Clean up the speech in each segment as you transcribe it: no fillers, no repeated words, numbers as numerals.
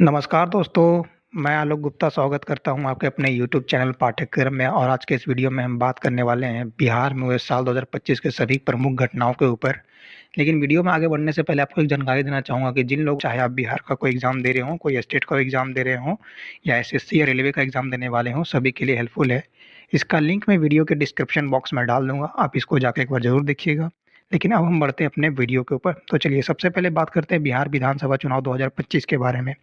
नमस्कार दोस्तों, मैं आलोक गुप्ता स्वागत करता हूं आपके अपने यूट्यूब चैनल पाठ्यक्रम में और आज के इस वीडियो में हम बात करने वाले हैं बिहार में हुए साल 2025 के सभी प्रमुख घटनाओं के ऊपर। लेकिन वीडियो में आगे बढ़ने से पहले आपको एक जानकारी देना चाहूँगा कि जिन लोग चाहे आप बिहार का कोई एग्ज़ाम दे रहे हों, कोई स्टेट का एग्ज़ाम दे रहे हों या एसएससी या रेलवे का एग्ज़ाम देने वाले हों, सभी के लिए हेल्पफुल है। इसका लिंक मैं वीडियो के डिस्क्रिप्शन बॉक्स में डाल दूँगा, आप इसको जाके एक बार ज़रूर देखिएगा। लेकिन अब हम बढ़ते हैं अपने वीडियो के ऊपर। तो चलिए सबसे पहले बात करते हैं बिहार विधानसभा चुनाव 2025 के बारे में।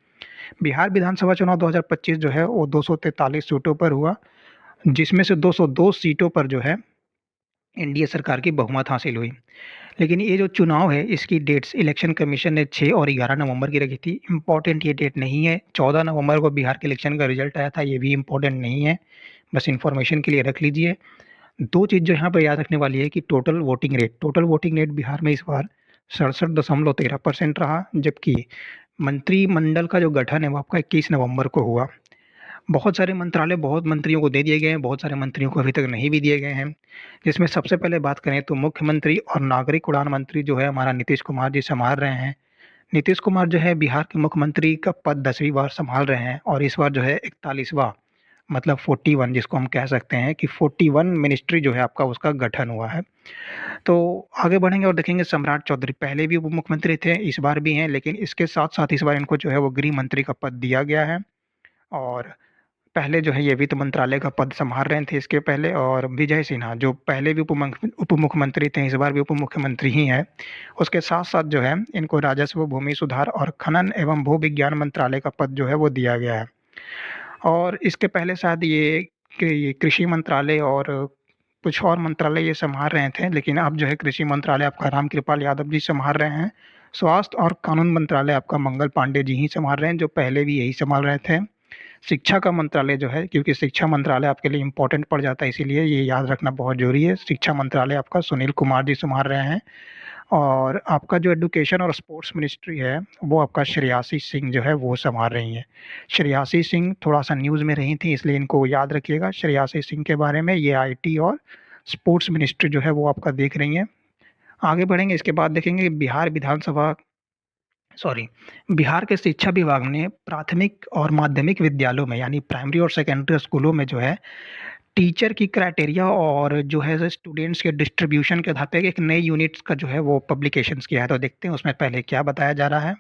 बिहार विधानसभा चुनाव 2025 जो है वो 243 सीटों पर हुआ, जिसमें से 202 सीटों पर जो है एनडीए सरकार की बहुमत हासिल हुई। लेकिन ये जो चुनाव है इसकी डेट्स इलेक्शन कमीशन ने 6 और 11 नवंबर की रखी थी। इम्पोर्टेंट ये डेट नहीं है। 14 नवंबर को बिहार के इलेक्शन का रिजल्ट आया था, ये भी इम्पोर्टेंट नहीं है। बस इन्फॉर्मेशन के लिए रख लीजिए। 2 चीज़ जो यहाँ पर याद रखने वाली है कि टोटल वोटिंग रेट बिहार में इस बार 67.13% रहा, जबकि मंत्रिमंडल का जो गठन है वो आपका 21 नवंबर को हुआ। बहुत सारे मंत्रालय बहुत मंत्रियों को दे दिए गए हैं, बहुत सारे मंत्रियों को अभी तक नहीं भी दिए गए हैं। जिसमें सबसे पहले बात करें तो मुख्यमंत्री और नागरिक उड़ान मंत्री जो है हमारा नीतीश कुमार जी सँभाल रहे हैं। नीतीश कुमार जो है बिहार के मुख्यमंत्री का पद 10वीं बार सँभाल रहे हैं और इस बार जो है 41वां मतलब 41 जिसको हम कह सकते हैं कि 41 मिनिस्ट्री जो है आपका उसका गठन हुआ है। तो आगे बढ़ेंगे और देखेंगे सम्राट चौधरी पहले भी उप मुख्यमंत्री थे, इस बार भी हैं, लेकिन इसके साथ-साथ इस बार इनको जो है वो गृह मंत्री का पद दिया गया है और पहले जो है ये वित्त मंत्रालय का पद सँभाल रहे थे इसके पहले और विजय सिन्हा जो पहले भी उप मुख्यमंत्री थे, इस बार भी उप मुख्यमंत्री ही हैं। उसके साथ-साथ जो है इनको राजस्व, भूमि सुधार और खनन एवं भू-विज्ञान मंत्रालय का पद जो है वो दिया गया है। और इसके पहले शायद ये कृषि मंत्रालय और कुछ और मंत्रालय ये सँभाल रहे थे, लेकिन अब जो है कृषि मंत्रालय आपका रामकृपाल यादव जी सँभाल रहे हैं। स्वास्थ्य और कानून मंत्रालय आपका मंगल पांडे जी ही सँभाल रहे हैं, जो पहले भी यही सँभाल रहे थे। शिक्षा का मंत्रालय जो है क्योंकि शिक्षा मंत्रालय आपके लिए इम्पोर्टेंट पड़ जाता है, इसीलिए ये याद रखना बहुत ज़रूरी है। शिक्षा मंत्रालय आपका सुनील कुमार जी सँभाल रहे हैं और आपका जो एजुकेशन और स्पोर्ट्स मिनिस्ट्री है, वो आपका श्रेयासी सिंह जो है वो सँभाल रही हैं। श्रेयासी सिंह थोड़ा-सा न्यूज़ में रही थी इसलिए इनको याद रखिएगा श्रेयासी सिंह के बारे में। ये आईटी और स्पोर्ट्स मिनिस्ट्री जो है वो आपका देख रही हैं। आगे बढ़ेंगे इसके बाद देखेंगे बिहार के शिक्षा विभाग ने प्राथमिक और माध्यमिक विद्यालयों में यानी प्राइमरी और सेकेंडरी स्कूलों में जो है टीचर की क्राइटेरिया और जो है स्टूडेंट्स के डिस्ट्रीब्यूशन के आधार पे एक नए यूनिट्स का जो है वो पब्लिकेशंस किया है। तो देखते हैं उसमें पहले क्या बताया जा रहा है।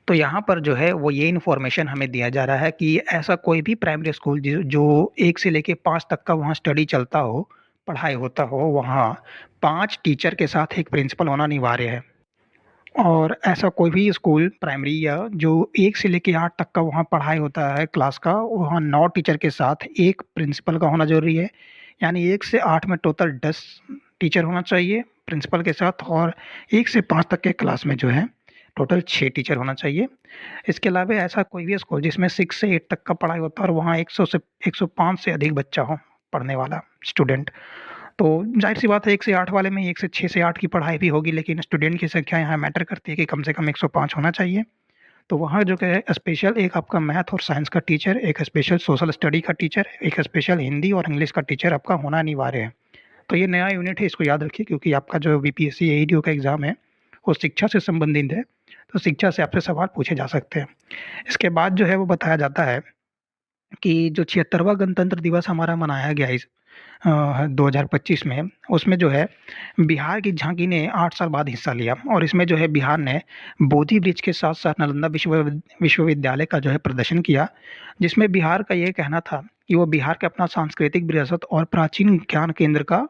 तो यहाँ पर जो है वो ये इन्फॉर्मेशन हमें दिया जा रहा है कि ऐसा कोई भी प्राइमरी स्कूल जो 1 से लेके 5 तक का वहाँ स्टडी चलता हो, पढ़ाई होता हो, वहाँ 5 टीचर के साथ एक प्रिंसिपल होना अनिवार्य है। और ऐसा कोई भी स्कूल प्राइमरी या जो 1 से लेके 8 तक का वहाँ पढ़ाई होता है क्लास का, वहाँ 9 टीचर के साथ 1 प्रिंसिपल का होना ज़रूरी है। यानी 1 से 8 में टोटल 10 टीचर होना चाहिए प्रिंसिपल के साथ और 1 से 5 तक के क्लास में जो है टोटल 6 टीचर होना चाहिए। इसके अलावा ऐसा कोई भी स्कूल जिसमें 6 से 8 तक का पढ़ाई होता है और वहाँ 100 से 105 से अधिक बच्चा हो पढ़ने वाला स्टूडेंट, तो ज़ाहिर-सी बात है 1 से 8 वाले में 1 से 6 से 8 की पढ़ाई भी होगी, लेकिन स्टूडेंट की संख्या यहाँ मैटर करती है कि कम से कम 105 होना चाहिए। तो वहाँ जो है स्पेशल एक आपका मैथ और साइंस का टीचर, एक स्पेशल सोशल स्टडी का टीचर, एक स्पेशल हिंदी और इंग्लिश का टीचर आपका होना अनिवार्य है। तो ये नया यूनिट है, इसको याद रखिए क्योंकि आपका जो बीपीएससी एईडीओ का एग्ज़ाम है, वो शिक्षा से संबंधित है, तो शिक्षा से आपसे सवाल पूछे जा सकते हैं। इसके बाद जो है वो बताया जाता है कि जो 76वाँ गणतंत्र दिवस हमारा मनाया गया इस 2025 में, उसमें जो है बिहार की झांकी ने 8 साल बाद हिस्सा लिया और इसमें जो है बिहार ने बोधि वृक्ष के साथ-साथ नालंदा विश्वविद्यालय का जो है प्रदर्शन किया, जिसमें बिहार का ये कहना था कि वो बिहार के अपना सांस्कृतिक विरासत और प्राचीन ज्ञान केंद्र का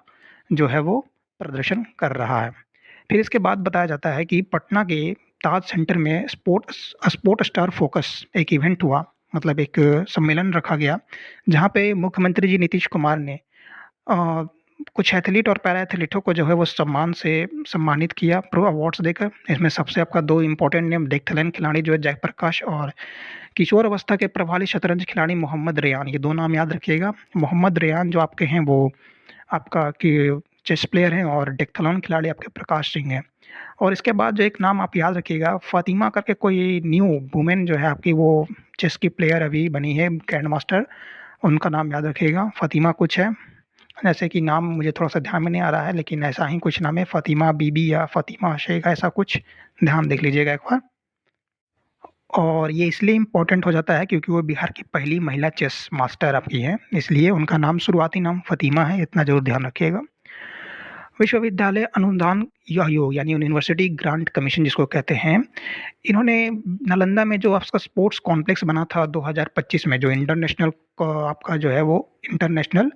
जो है वो प्रदर्शन कर रहा है। फिर इसके बाद बताया जाता है कि पटना के ताज सेंटर में स्पोर्ट स्टार फोकस एक इवेंट हुआ, मतलब एक सम्मेलन रखा गया, जहाँ पे मुख्यमंत्री जी नीतीश कुमार ने अ, कुछ एथलीट और पैरा एथलीटों को जो है वो सम्मान से सम्मानित किया प्रो अवार्ड्स देकर। इसमें सबसे आपका 2 इम्पोर्टेंट नेम देख्थलेन खिलाड़ी जो है जयप्रकाश और किशोर अवस्था के प्रभावी शतरंज खिलाड़ी मोहम्मद रेयान, ये 2 नाम याद रखिएगा। मोहम्मद रेयान जो आपके हैं वो आपका कि चेस प्लेयर हैं और डेक्थलॉन खिलाड़ी आपके प्रकाश सिंह हैं। और इसके बाद जो एक नाम आप याद रखिएगा फ़ातिमा करके कोई न्यू वुमेन जो है आपकी वो चेस की प्लेयर अभी बनी है ग्रैंड मास्टर, उनका नाम याद रखिएगा फ़ातिमा कुछ है। जैसे कि नाम मुझे थोड़ा-सा ध्यान में नहीं आ रहा है, लेकिन ऐसा ही कुछ नाम है फ़ातिमा बीबी या फ़ातिमा शेख ऐसा कुछ, ध्यान देख लीजिएगा एक बार। और ये इसलिए इम्पोर्टेंट हो जाता है क्योंकि वो बिहार की पहली महिला चेस मास्टर आपकी हैं, इसलिए उनका नाम शुरुआती नाम फ़ातिमा है, इतना ज़रूर ध्यान रखिएगा। विश्वविद्यालय अनुदान आयोग यानी यूनिवर्सिटी ग्रांट कमीशन जिसको कहते हैं, इन्होंने नालंदा में जो आपका स्पोर्ट्स कॉम्प्लेक्स बना था 2025 में, जो इंटरनेशनल आपका जो है वो इंटरनेशनल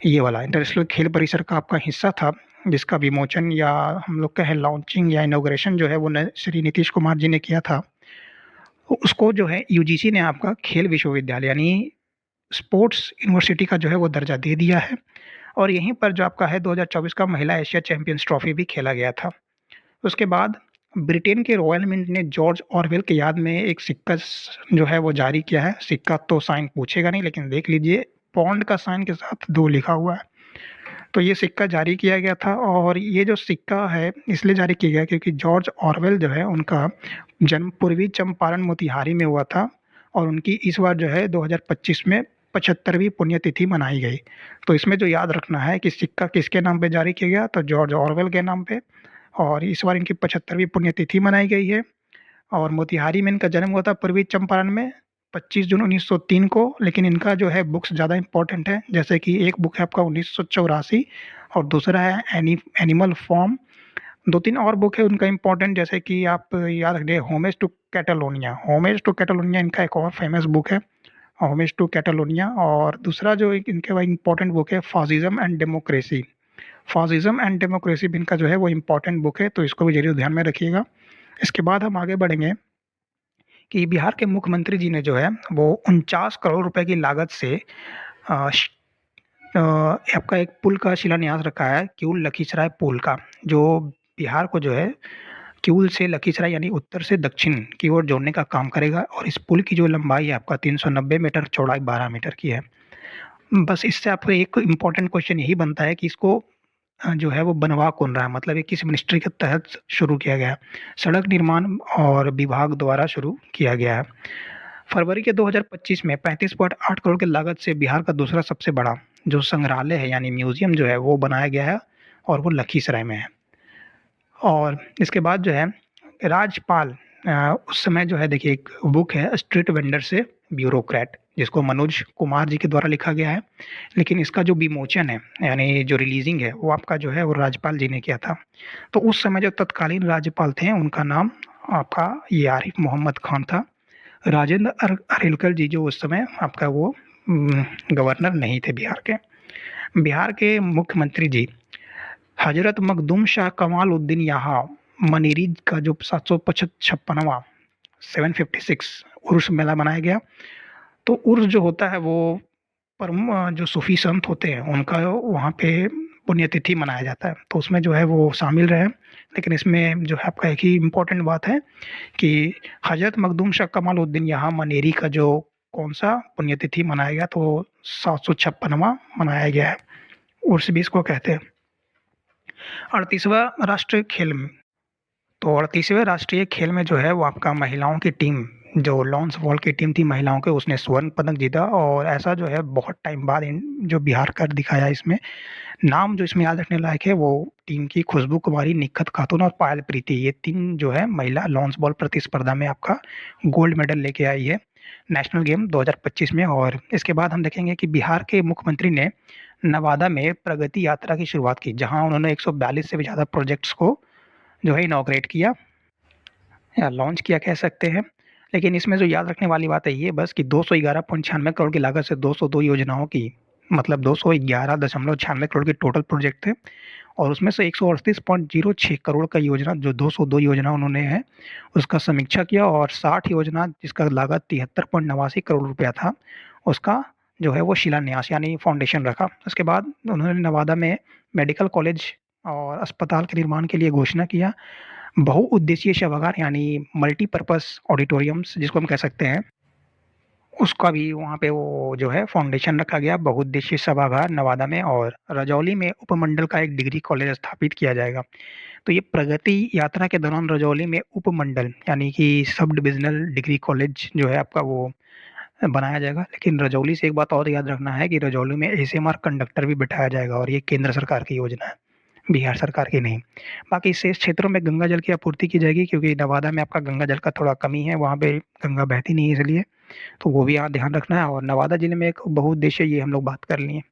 ये वाला इंटरनेशनल खेल परिसर का आपका हिस्सा था, जिसका विमोचन या हम लोग कहें लॉन्चिंग या इनॉग्रेशन जो है वो श्री नीतीश कुमार जी ने किया था। उसको जो है यूजीसी ने आपका खेल विश्वविद्यालय यानी स्पोर्ट्स यूनिवर्सिटी का जो है वो दर्जा दे दिया है। और यहीं पर जो आपका है 2024 का महिला एशिया चैंपियंस ट्रॉफी भी खेला गया था। उसके बाद ब्रिटेन के रॉयल मिंट ने जॉर्ज ऑरवेल की याद में एक सिक्का जो है वो जारी किया है। सिक्का तो साइन पूछेगा नहीं, लेकिन देख लीजिए पौंड का साइन के साथ 2 लिखा हुआ है। तो ये सिक्का जारी किया गया था, और ये जो सिक्का है इसलिए जारी किया गया क्योंकि जॉर्ज ऑरवेल जो है उनका जन्म पूर्वी चंपारण मोतिहारी में हुआ था, और उनकी इस बार जो है 2025 में 75वीं पुण्यतिथि मनाई गई। तो इसमें जो याद रखना है कि सिक्का किसके नाम पे जारी किया गया, तो जॉर्ज ऑरवेल के नाम पे, और इस बार इनकी 75वीं पुण्यतिथि मनाई गई है। और मोतिहारी में इनका जन्म हुआ था पूर्वी चंपारण में 25 जून 1903 को। लेकिन इनका जो है बुक्स ज़्यादा इम्पोर्टेंट है, जैसे कि एक बुक है आपका 1984 और दूसरा है एनिमल फॉर्म। 2-3 और बुक है उनका इम्पोर्टेंट, जैसे कि आप याद रखिए homage to Catalonia. Homage to Catalonia इनका एक और फेमस बुक है, होमेज टू कैटालोनिया। और दूसरा जो एक इनके इम्पोर्टेंट बुक है fascism and democracy. Fascism and democracy भी इनका जो है वो इम्पोर्टेंट बुक है, तो इसको भी जरूर ध्यान में रखिएगा। इसके बाद हम आगे बढ़ेंगे कि बिहार के मुख्यमंत्री जी ने जो है वो 49 करोड़ रुपए की लागत से आपका एक पुल का शिलान्यास रखा है, किऊल लखीसराय पुल का, जो बिहार को जो है किऊल से लखीसराय यानी उत्तर से दक्षिण की ओर जोड़ने का काम करेगा। और इस पुल की जो लंबाई है आपका 390 मीटर, चौड़ाई 12 मीटर की है। बस इससे आपको एक इम्पोर्टेंट क्वेश्चन यही बनता है कि इसको जो है वो बनवा कौन रहा है, मतलब ये किस मिनिस्ट्री के तहत शुरू किया गया है। सड़क निर्माण और विभाग द्वारा शुरू किया गया है। फरवरी के 2025 में 35.8 करोड़ की लागत से बिहार का दूसरा सबसे बड़ा जो संग्रहालय है यानी म्यूजियम जो है वो बनाया गया है, और वो लखीसराय में है। और इसके बाद जो है राजपाल उस समय जो है देखिए एक बुक है स्ट्रीट वेंडर से ब्यूरोक्रेट, जिसको मनोज कुमार जी के द्वारा लिखा गया है। लेकिन इसका जो विमोचन है यानी जो रिलीजिंग है वो आपका जो है वो राज्यपाल जी ने किया था। तो उस समय जो तत्कालीन राज्यपाल थे उनका नाम आपका ये आरिफ मोहम्मद खान था। राजेंद्र अरेलकर जी जो उस समय आपका वो गवर्नर नहीं थे बिहार के। बिहार के मुख्यमंत्री जी हजरत मखदूम शाह कमाल उद्दीन यहाँ मनीरी का जो 756वां 756 उर्स मेला मनाया गया। तो उर्स जो होता है वो परम जो सूफी संत होते हैं उनका वहाँ पे पुण्यतिथि मनाया जाता है, तो उसमें जो है वो शामिल रहे। लेकिन इसमें जो है आपका एक ही इम्पोर्टेंट बात है कि हजरत मखदूम शाह कमाल उद्दीन यहाँ मनेरी का जो कौन सा पुण्यतिथि मनाया गया, तो 756वां मनाया गया है, उर्स भी इसको कहते हैं। 38वां राष्ट्रीय खेल में, तो 38वें राष्ट्रीय खेल में जो है वो आपका महिलाओं की टीम जो लॉन्स बॉल की टीम थी महिलाओं के, उसने स्वर्ण पदक जीता। और ऐसा जो है बहुत टाइम बाद जो बिहार कर दिखाया इसमें। नाम जो इसमें याद रखने लायक है वो टीम की खुशबू कुमारी, निखत खातून और पायल प्रीति, ये 3 जो है महिला लॉन्स बॉल प्रतिस्पर्धा में आपका गोल्ड मेडल लेके आई है नेशनल गेम 2025 में। और इसके बाद हम देखेंगे कि बिहार के मुख्यमंत्री ने नवादा में प्रगति यात्रा की शुरुआत की, जहां उन्होंने 142 से भी ज़्यादा प्रोजेक्ट्स को जो है इनॉग्रेट किया या लॉन्च किया कह सकते हैं। लेकिन इसमें जो याद रखने वाली बात है ये बस कि 211.96 करोड़ की लागत से 202 योजनाओं की, मतलब 211.96 करोड़ के टोटल प्रोजेक्ट थे, और उसमें से 138.06 करोड़ का योजना जो 202 योजना उन्होंने है उसका समीक्षा किया, और 60 योजना जिसका लागत 73.89 करोड़ रुपया था उसका जो है वो शिलान्यास यानी फाउंडेशन रखा। उसके बाद उन्होंने नवादा में मेडिकल कॉलेज और अस्पताल के निर्माण के लिए घोषणा किया। बहुउद्देशीय सभागार यानी मल्टीपर्पस ऑडिटोरियम्स जिसको हम कह सकते हैं, उसका भी वहाँ पे वो जो है फाउंडेशन रखा गया बहुउद्देशीय सभागार नवादा में। और रजौली में उपमंडल का एक डिग्री कॉलेज स्थापित किया जाएगा। तो ये प्रगति यात्रा के दौरान रजौली में उपमंडल यानी कि सब डिविजनल डिग्री कॉलेज जो है आपका वो बनाया जाएगा। लेकिन रजौली से एक बात और याद रखना है कि रजौली में एसएमआर कंडक्टर भी बिठाया जाएगा, और ये केंद्र सरकार की योजना है। बिहार सरकार की नहीं। बाकी शेष क्षेत्रों में गंगा जल की आपूर्ति की जाएगी, क्योंकि नवादा में आपका गंगा जल का थोड़ा कमी है, वहाँ पे गंगा बहती नहीं है इसलिए, तो वो भी यहाँ ध्यान रखना है। और नवादा जिले में एक बहुउद्देशीय, ये हम लोग बात कर लिए।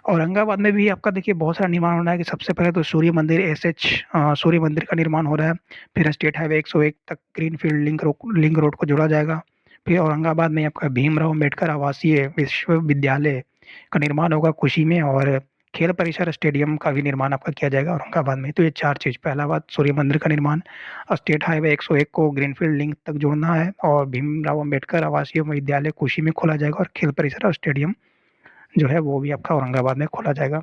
औरंगाबाद में भी आपका देखिए बहुत सारा निर्माण हो रहा है, कि सबसे पहले तो सूर्य मंदिर सूर्य मंदिर का निर्माण हो रहा है। फिर स्टेट हाईवे 101 तक ग्रीनफील्ड लिंक रोड को जोड़ा जाएगा। फिर औरंगाबाद में आपका भीमराव अम्बेडकर आवासीय विश्वविद्यालय का निर्माण होगा कुशी में, और खेल परिसर स्टेडियम का भी निर्माण आपका किया जाएगा औरंगाबाद में। तो ये चार चीज, पहला बात सूर्य मंदिर का निर्माण, स्टेट हाईवे 101 को ग्रीनफील्ड लिंक तक जोड़ना है, और भीमराव अम्बेडकर आवासीय विद्यालय कुशी में खोला जाएगा, और खेल परिसर और स्टेडियम जो है वो भी आपका औरंगाबाद में खोला जाएगा।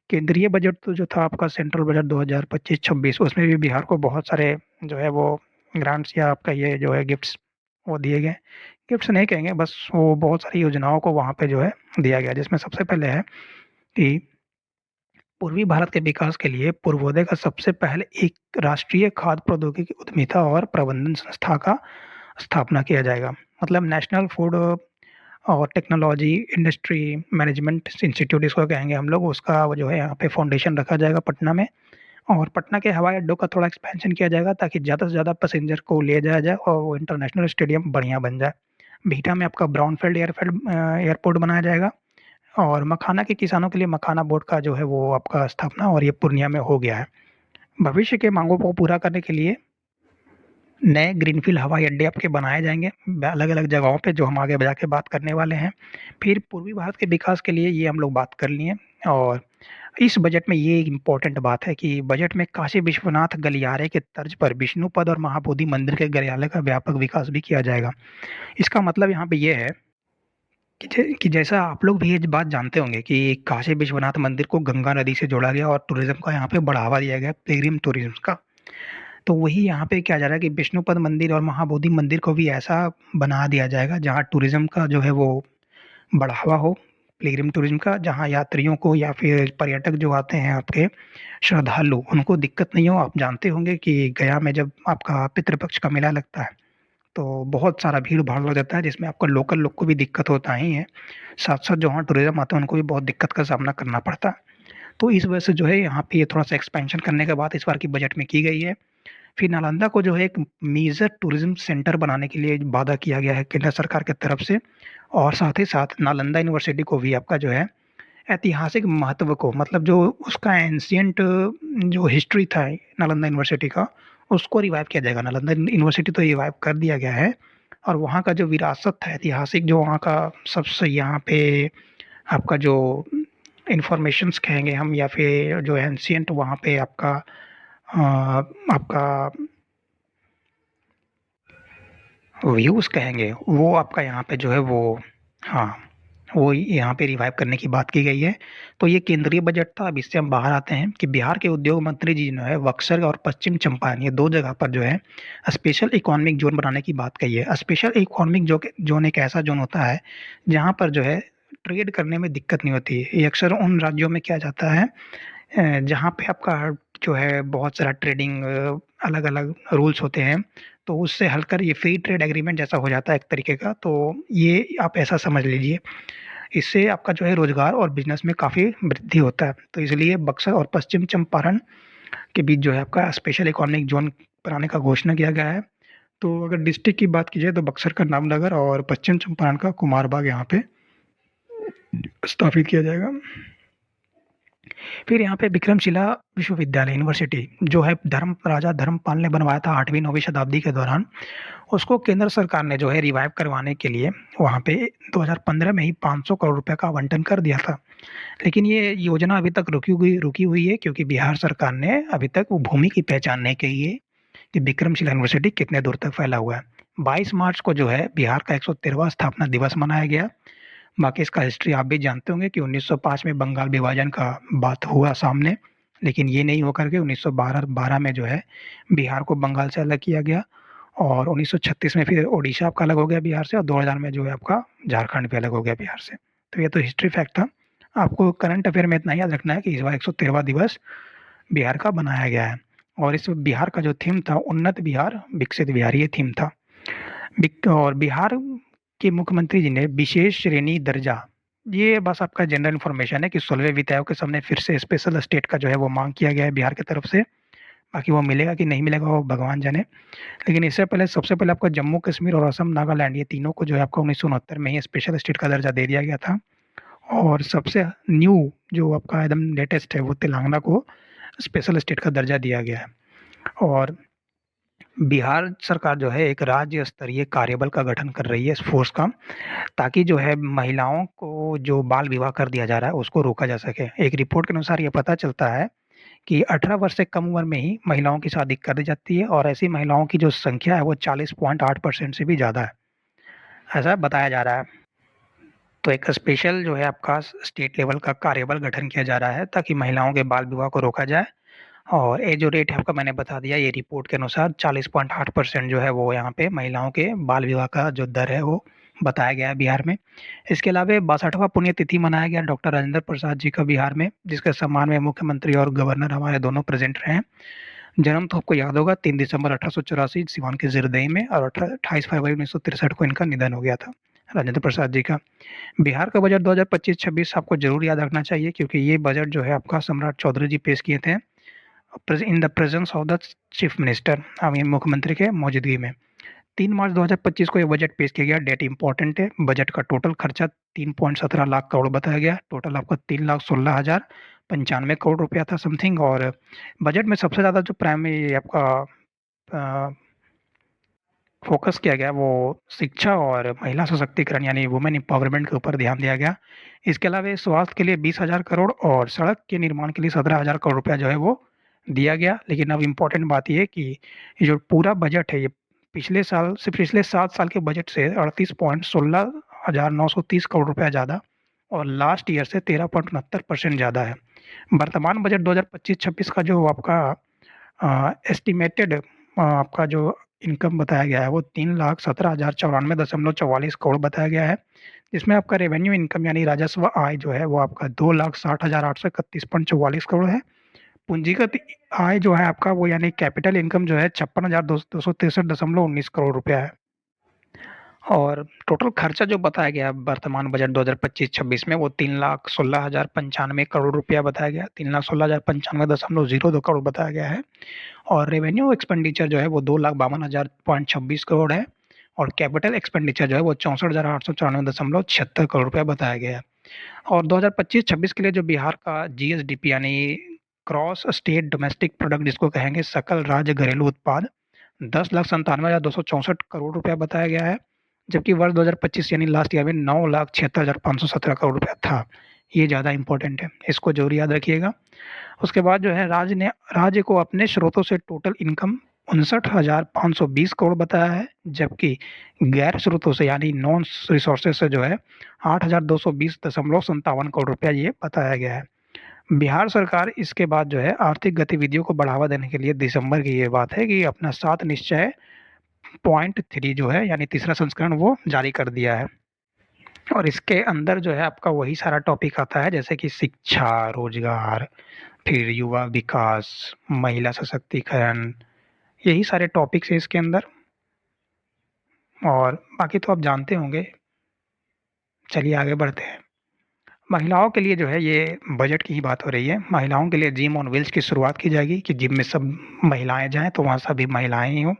केंद्रीय बजट तो जो था आपका सेंट्रल बजट 2025-26, उसमें भी बिहार को बहुत सारे जो है वो ग्रांट्स या आपका ये जो है गिफ्ट्स वो दिए गए। गिफ्ट्स नहीं कहेंगे, बस वो बहुत सारी योजनाओं को वहाँ पे जो है दिया गया, जिसमें सबसे पहले है कि पूर्वी भारत के विकास के लिए पूर्वोदय का सबसे पहले एक राष्ट्रीय खाद्य प्रौद्योगिकी उद्यमिता और प्रबंधन संस्था का स्थापना किया जाएगा। मतलब नेशनल फूड और टेक्नोलॉजी इंडस्ट्री मैनेजमेंट इंस्टीट्यूट इसको कहेंगे हम लोग, उसका वो जो है यहाँ पे फाउंडेशन रखा जाएगा पटना में। और पटना के हवाई अड्डों का थोड़ा एक्सपेंशन किया जाएगा, ताकि ज़्यादा से ज़्यादा पैसेंजर को ले जाया जाए और वो इंटरनेशनल स्टेडियम बढ़िया बन जाए। बिहटा में आपका ब्राउनफील्ड एयरपोर्ट बनाया जाएगा। और मखाना के किसानों के लिए मखाना बोर्ड का जो है वो आपका स्थापना, और ये पूर्णिया में हो गया है। भविष्य के मांगों को पूरा करने के लिए नए ग्रीनफील्ड हवाई अड्डे आपके बनाए जाएंगे अलग अलग जगहों पे, जो हम आगे जाके बात करने वाले हैं। फिर पूर्वी भारत के विकास के लिए ये हम लोग बात कर लिए। और इस बजट में ये एक इम्पोर्टेंट बात है कि बजट में काशी विश्वनाथ गलियारे के तर्ज पर विष्णुपद और महाबोधि मंदिर के गलियारे का व्यापक विकास भी किया जाएगा। इसका मतलब यहाँ पे ये है कि जैसा आप लोग भी ये बात जानते होंगे कि काशी विश्वनाथ मंदिर को गंगा नदी से जोड़ा गया, और टूरिज्म का यहाँ पे बढ़ावा दिया गया, पिलग्रिम टूरिज्म का। तो वही यहाँ पे क्या जा रहा है कि विष्णुपद मंदिर और महाबोधि मंदिर को भी ऐसा बना दिया जाएगा जहाँ टूरिज्म का जो है वो बढ़ावा हो, पिलग्रिम टूरिज्म का, जहाँ यात्रियों को या फिर पर्यटक जो आते हैं आपके श्रद्धालु, उनको दिक्कत नहीं हो। आप जानते होंगे कि गया में जब आपका पितृपक्ष का मेला लगता है, तो बहुत सारा भीड़ भाड़ लग जाता है, जिसमें आपका लोकल लोग को भी दिक्कत होता ही है, साथ साथ जो वहाँ टूरिज्म आते हैं उनको भी बहुत दिक्कत का सामना करना पड़ता है। तो इस वजह से जो है यहाँ पे ये थोड़ा सा एक्सपेंशन करने के बाद इस बार की बजट में की गई है। फिर नालंदा को जो है एक मेजर टूरिज्म सेंटर बनाने के लिए वादा किया गया है केंद्र सरकार की तरफ से। और साथ ही साथ नालंदा यूनिवर्सिटी को भी आपका जो है ऐतिहासिक महत्व को, मतलब जो उसका एंशियंट जो हिस्ट्री था नालंदा यूनिवर्सिटी का, उसको रिवाइव किया जाएगा। नालंदा यूनिवर्सिटी तो रिवाइव कर दिया गया है, और वहाँ का जो विरासत है ऐतिहासिक, जो वहाँ का सबसे यहाँ पे आपका जो इंफॉर्मेशंस कहेंगे हम, या फिर जो एंशियंट वहाँ पे आपका आपका व्यूज़ कहेंगे, वो आपका यहाँ पे जो है वो, हाँ, वो यहाँ पे रिवाइव करने की बात की गई है। तो ये केंद्रीय बजट था। अब इससे हम बाहर आते हैं कि बिहार के उद्योग मंत्री जी जो है बक्सर और पश्चिम चंपारण, ये दो जगह पर जो है स्पेशल इकोनॉमिक जोन बनाने की बात कही है। स्पेशल इकोनॉमिक जोन एक ऐसा जोन होता है जहाँ पर जो है ट्रेड करने में दिक्कत नहीं होती है। ये अक्सर उन राज्यों में किया जाता है जहाँ पे आपका जो है बहुत सारा ट्रेडिंग अलग अलग रूल्स होते हैं, तो उससे हलकर ये फ्री ट्रेड एग्रीमेंट जैसा हो जाता है एक तरीके का। तो ये आप ऐसा समझ लीजिए, इससे आपका जो है रोजगार और बिजनेस में काफ़ी वृद्धि होता है। तो इसलिए बक्सर और पश्चिम चंपारण के बीच जो है आपका स्पेशल इकोनॉमिक जोन बनाने का घोषणा किया गया है। तो अगर डिस्ट्रिक्ट की बात की जाए तो बक्सर का नामनगर और पश्चिम चंपारण का कुमारबाग यहाँ पे स्थापित किया जाएगा। फिर यहाँ पे विक्रमशिला विश्वविद्यालय यूनिवर्सिटी जो है राजा धर्मपाल ने बनवाया था 8वीं-9वीं शताब्दी के दौरान, उसको केंद्र सरकार ने जो है रिवाइव करवाने के लिए वहाँ पे 2015 में ही 500 करोड़ रुपए का आवंटन कर दिया था। लेकिन ये योजना अभी तक रुकी हुई है, क्योंकि बिहार सरकार ने अभी तक वो भूमि की पहचान नहीं की है कि विक्रमशिला यूनिवर्सिटी कितने दूर तक फैला हुआ है। 22 मार्च को जो है बिहार का 113वां स्थापना दिवस मनाया गया। बाकी इसका हिस्ट्री आप भी जानते होंगे कि 1905 में बंगाल विभाजन का बात हुआ सामने, लेकिन ये नहीं होकर के 1912 में जो है बिहार को बंगाल से अलग किया गया, और 1936 में फिर ओडिशा आपका अलग हो गया बिहार से, और 2000 में जो है आपका झारखंड भी अलग हो गया बिहार से। तो ये तो हिस्ट्री फैक्ट था। आपको करंट अफेयर में इतना याद रखना है कि इस बार 113वां दिवस बिहार का बनाया गया है। और इस बिहार का जो थीम था उन्नत बिहार विकसित बिहार, ये थीम था। और बिहार के मुख्यमंत्री जी ने विशेष श्रेणी दर्जा ये बस आपका जनरल इन्फॉर्मेशन है कि 16वें वित्त आयोग के सामने फिर से स्पेशल स्टेट का जो है वो मांग किया गया है बिहार की तरफ से। बाकी वो मिलेगा कि नहीं मिलेगा वो भगवान जाने। लेकिन इससे पहले सबसे पहले आपको जम्मू कश्मीर और असम, नागालैंड ये तीनों को जो है आपको 1969 में ही स्पेशल स्टेट का दर्जा दे दिया गया था। और सबसे न्यू जो आपका एकदम लेटेस्ट है वो तेलंगाना को स्पेशल स्टेट का दर्जा दिया गया है। और बिहार सरकार जो है एक राज्य स्तरीय कार्यबल का गठन कर रही है इस फोर्स का, ताकि जो है महिलाओं को जो बाल विवाह कर दिया जा रहा है उसको रोका जा सके। एक रिपोर्ट के अनुसार ये पता चलता है कि 18 वर्ष से कम उम्र में ही महिलाओं की शादी कर दी जाती है और ऐसी महिलाओं की जो संख्या है वो 40.8% से भी ज़्यादा है, ऐसा बताया जा रहा है। तो एक स्पेशल जो है आपका स्टेट लेवल का कार्यबल गठन किया जा रहा है ताकि महिलाओं के बाल विवाह को रोका जाए। और ये जो रेट है आपका मैंने बता दिया, ये रिपोर्ट के अनुसार 40.8% जो है वो यहाँ पे महिलाओं के बाल विवाह का जो दर है वो बताया गया है बिहार में। इसके अलावा 62वां पुण्यतिथि मनाया गया डॉक्टर राजेंद्र प्रसाद जी का बिहार में, जिसके सम्मान में मुख्यमंत्री और गवर्नर हमारे दोनों प्रेजेंट रहे हैं। जन्म तो आपको याद होगा 3 दिसंबर 1884 सिवान के जिरदई में, और 28 फरवरी 1963 को इनका निधन हो गया था, राजेंद्र प्रसाद जी का। बिहार का बजट 2025-26 आपको जरूर याद रखना चाहिए, क्योंकि ये बजट जो है आपका सम्राट चौधरी जी पेश किए थे in the presence of the chief minister, मुख्यमंत्री के मौजूदगी में। 3 मार्च 2025 को ये बजट पेश किया गया। डेट इंपॉर्टेंट है। बजट का टोटल खर्चा 3.17 लाख करोड़ बताया गया। टोटल आपका 3,16,095 करोड़ रुपया था समथिंग। और बजट में सबसे ज़्यादा जो प्राइमरी आपका फोकस किया गया वो शिक्षा और महिला सशक्तिकरण यानी वुमेन एम्पावरमेंट के ऊपर ध्यान दिया गया। इसके अलावा स्वास्थ्य के लिए 20,000 करोड़ और सड़क के निर्माण के लिए 17,000 करोड़ रुपया जो है वो दिया गया। लेकिन अब इम्पोर्टेंट बात ये है कि ये जो पूरा बजट है ये पिछले 7 साल के बजट से 38,16,930 करोड़ रुपया ज़्यादा और लास्ट ईयर से 13.69% ज़्यादा है। वर्तमान बजट 2025-26 का जो आपका एस्टिमेटेड आपका जो इनकम बताया गया है वो 3,17,094.44 करोड़ बताया गया है, जिसमें आपका रेवेन्यू इनकम यानी राजस्व आय जो है वो आपका 2,60,831.44 करोड़ है। पूंजीगत आय जो है आपका वो यानी कैपिटल इनकम जो है 56,263.19 करोड़ रुपया है। और टोटल खर्चा जो बताया गया वर्तमान बजट 2025-26 में वो 3,16,095 करोड़ रुपया बताया गया, 3,16,095.02 करोड़ बताया गया है। और रेवेन्यू एक्सपेंडिचर जो है वो 2,52,000.26 करोड़ है। और कैपिटल एक्सपेंडिचर जो है वो 64,894.76 करोड़ रुपया बताया गया है। और 2025-26 के लिए जो बिहार का जीएसडीपी यानी क्रॉस स्टेट डोमेस्टिक प्रोडक्ट जिसको कहेंगे सकल राज्य घरेलू उत्पाद 10,97,264 करोड़ रुपया बताया गया है। जबकि वर्ष 2025 यानी लास्ट ईयर में 9,76,517 करोड़ रुपया था। ये ज़्यादा इंपॉर्टेंट है, इसको जरूर याद रखिएगा। उसके बाद जो है राज्य को अपने स्रोतों से टोटल इनकम 59,520 करोड़ बताया है, जबकि गैर स्रोतों से यानी नॉन रिसोर्सेज से जो है 8,220.57 करोड़ रुपया ये बताया गया है। बिहार सरकार इसके बाद जो है आर्थिक गतिविधियों को बढ़ावा देने के लिए दिसंबर की ये बात है कि अपना 7 निश्चय .3 जो है यानी तीसरा संस्करण वो जारी कर दिया है। और इसके अंदर जो है आपका वही सारा टॉपिक आता है, जैसे कि शिक्षा, रोजगार, फिर युवा विकास, महिला सशक्तिकरण, यही सारे टॉपिक्स है इसके अंदर। और बाकी तो आप जानते होंगे। चलिए आगे बढ़ते हैं। महिलाओं के लिए जो है ये बजट की ही बात हो रही है। महिलाओं के लिए जिम ऑन व्हील्स की शुरुआत की जाएगी कि जिम में सब महिलाएं जाएं तो वहाँ सभी महिलाएं ही हों।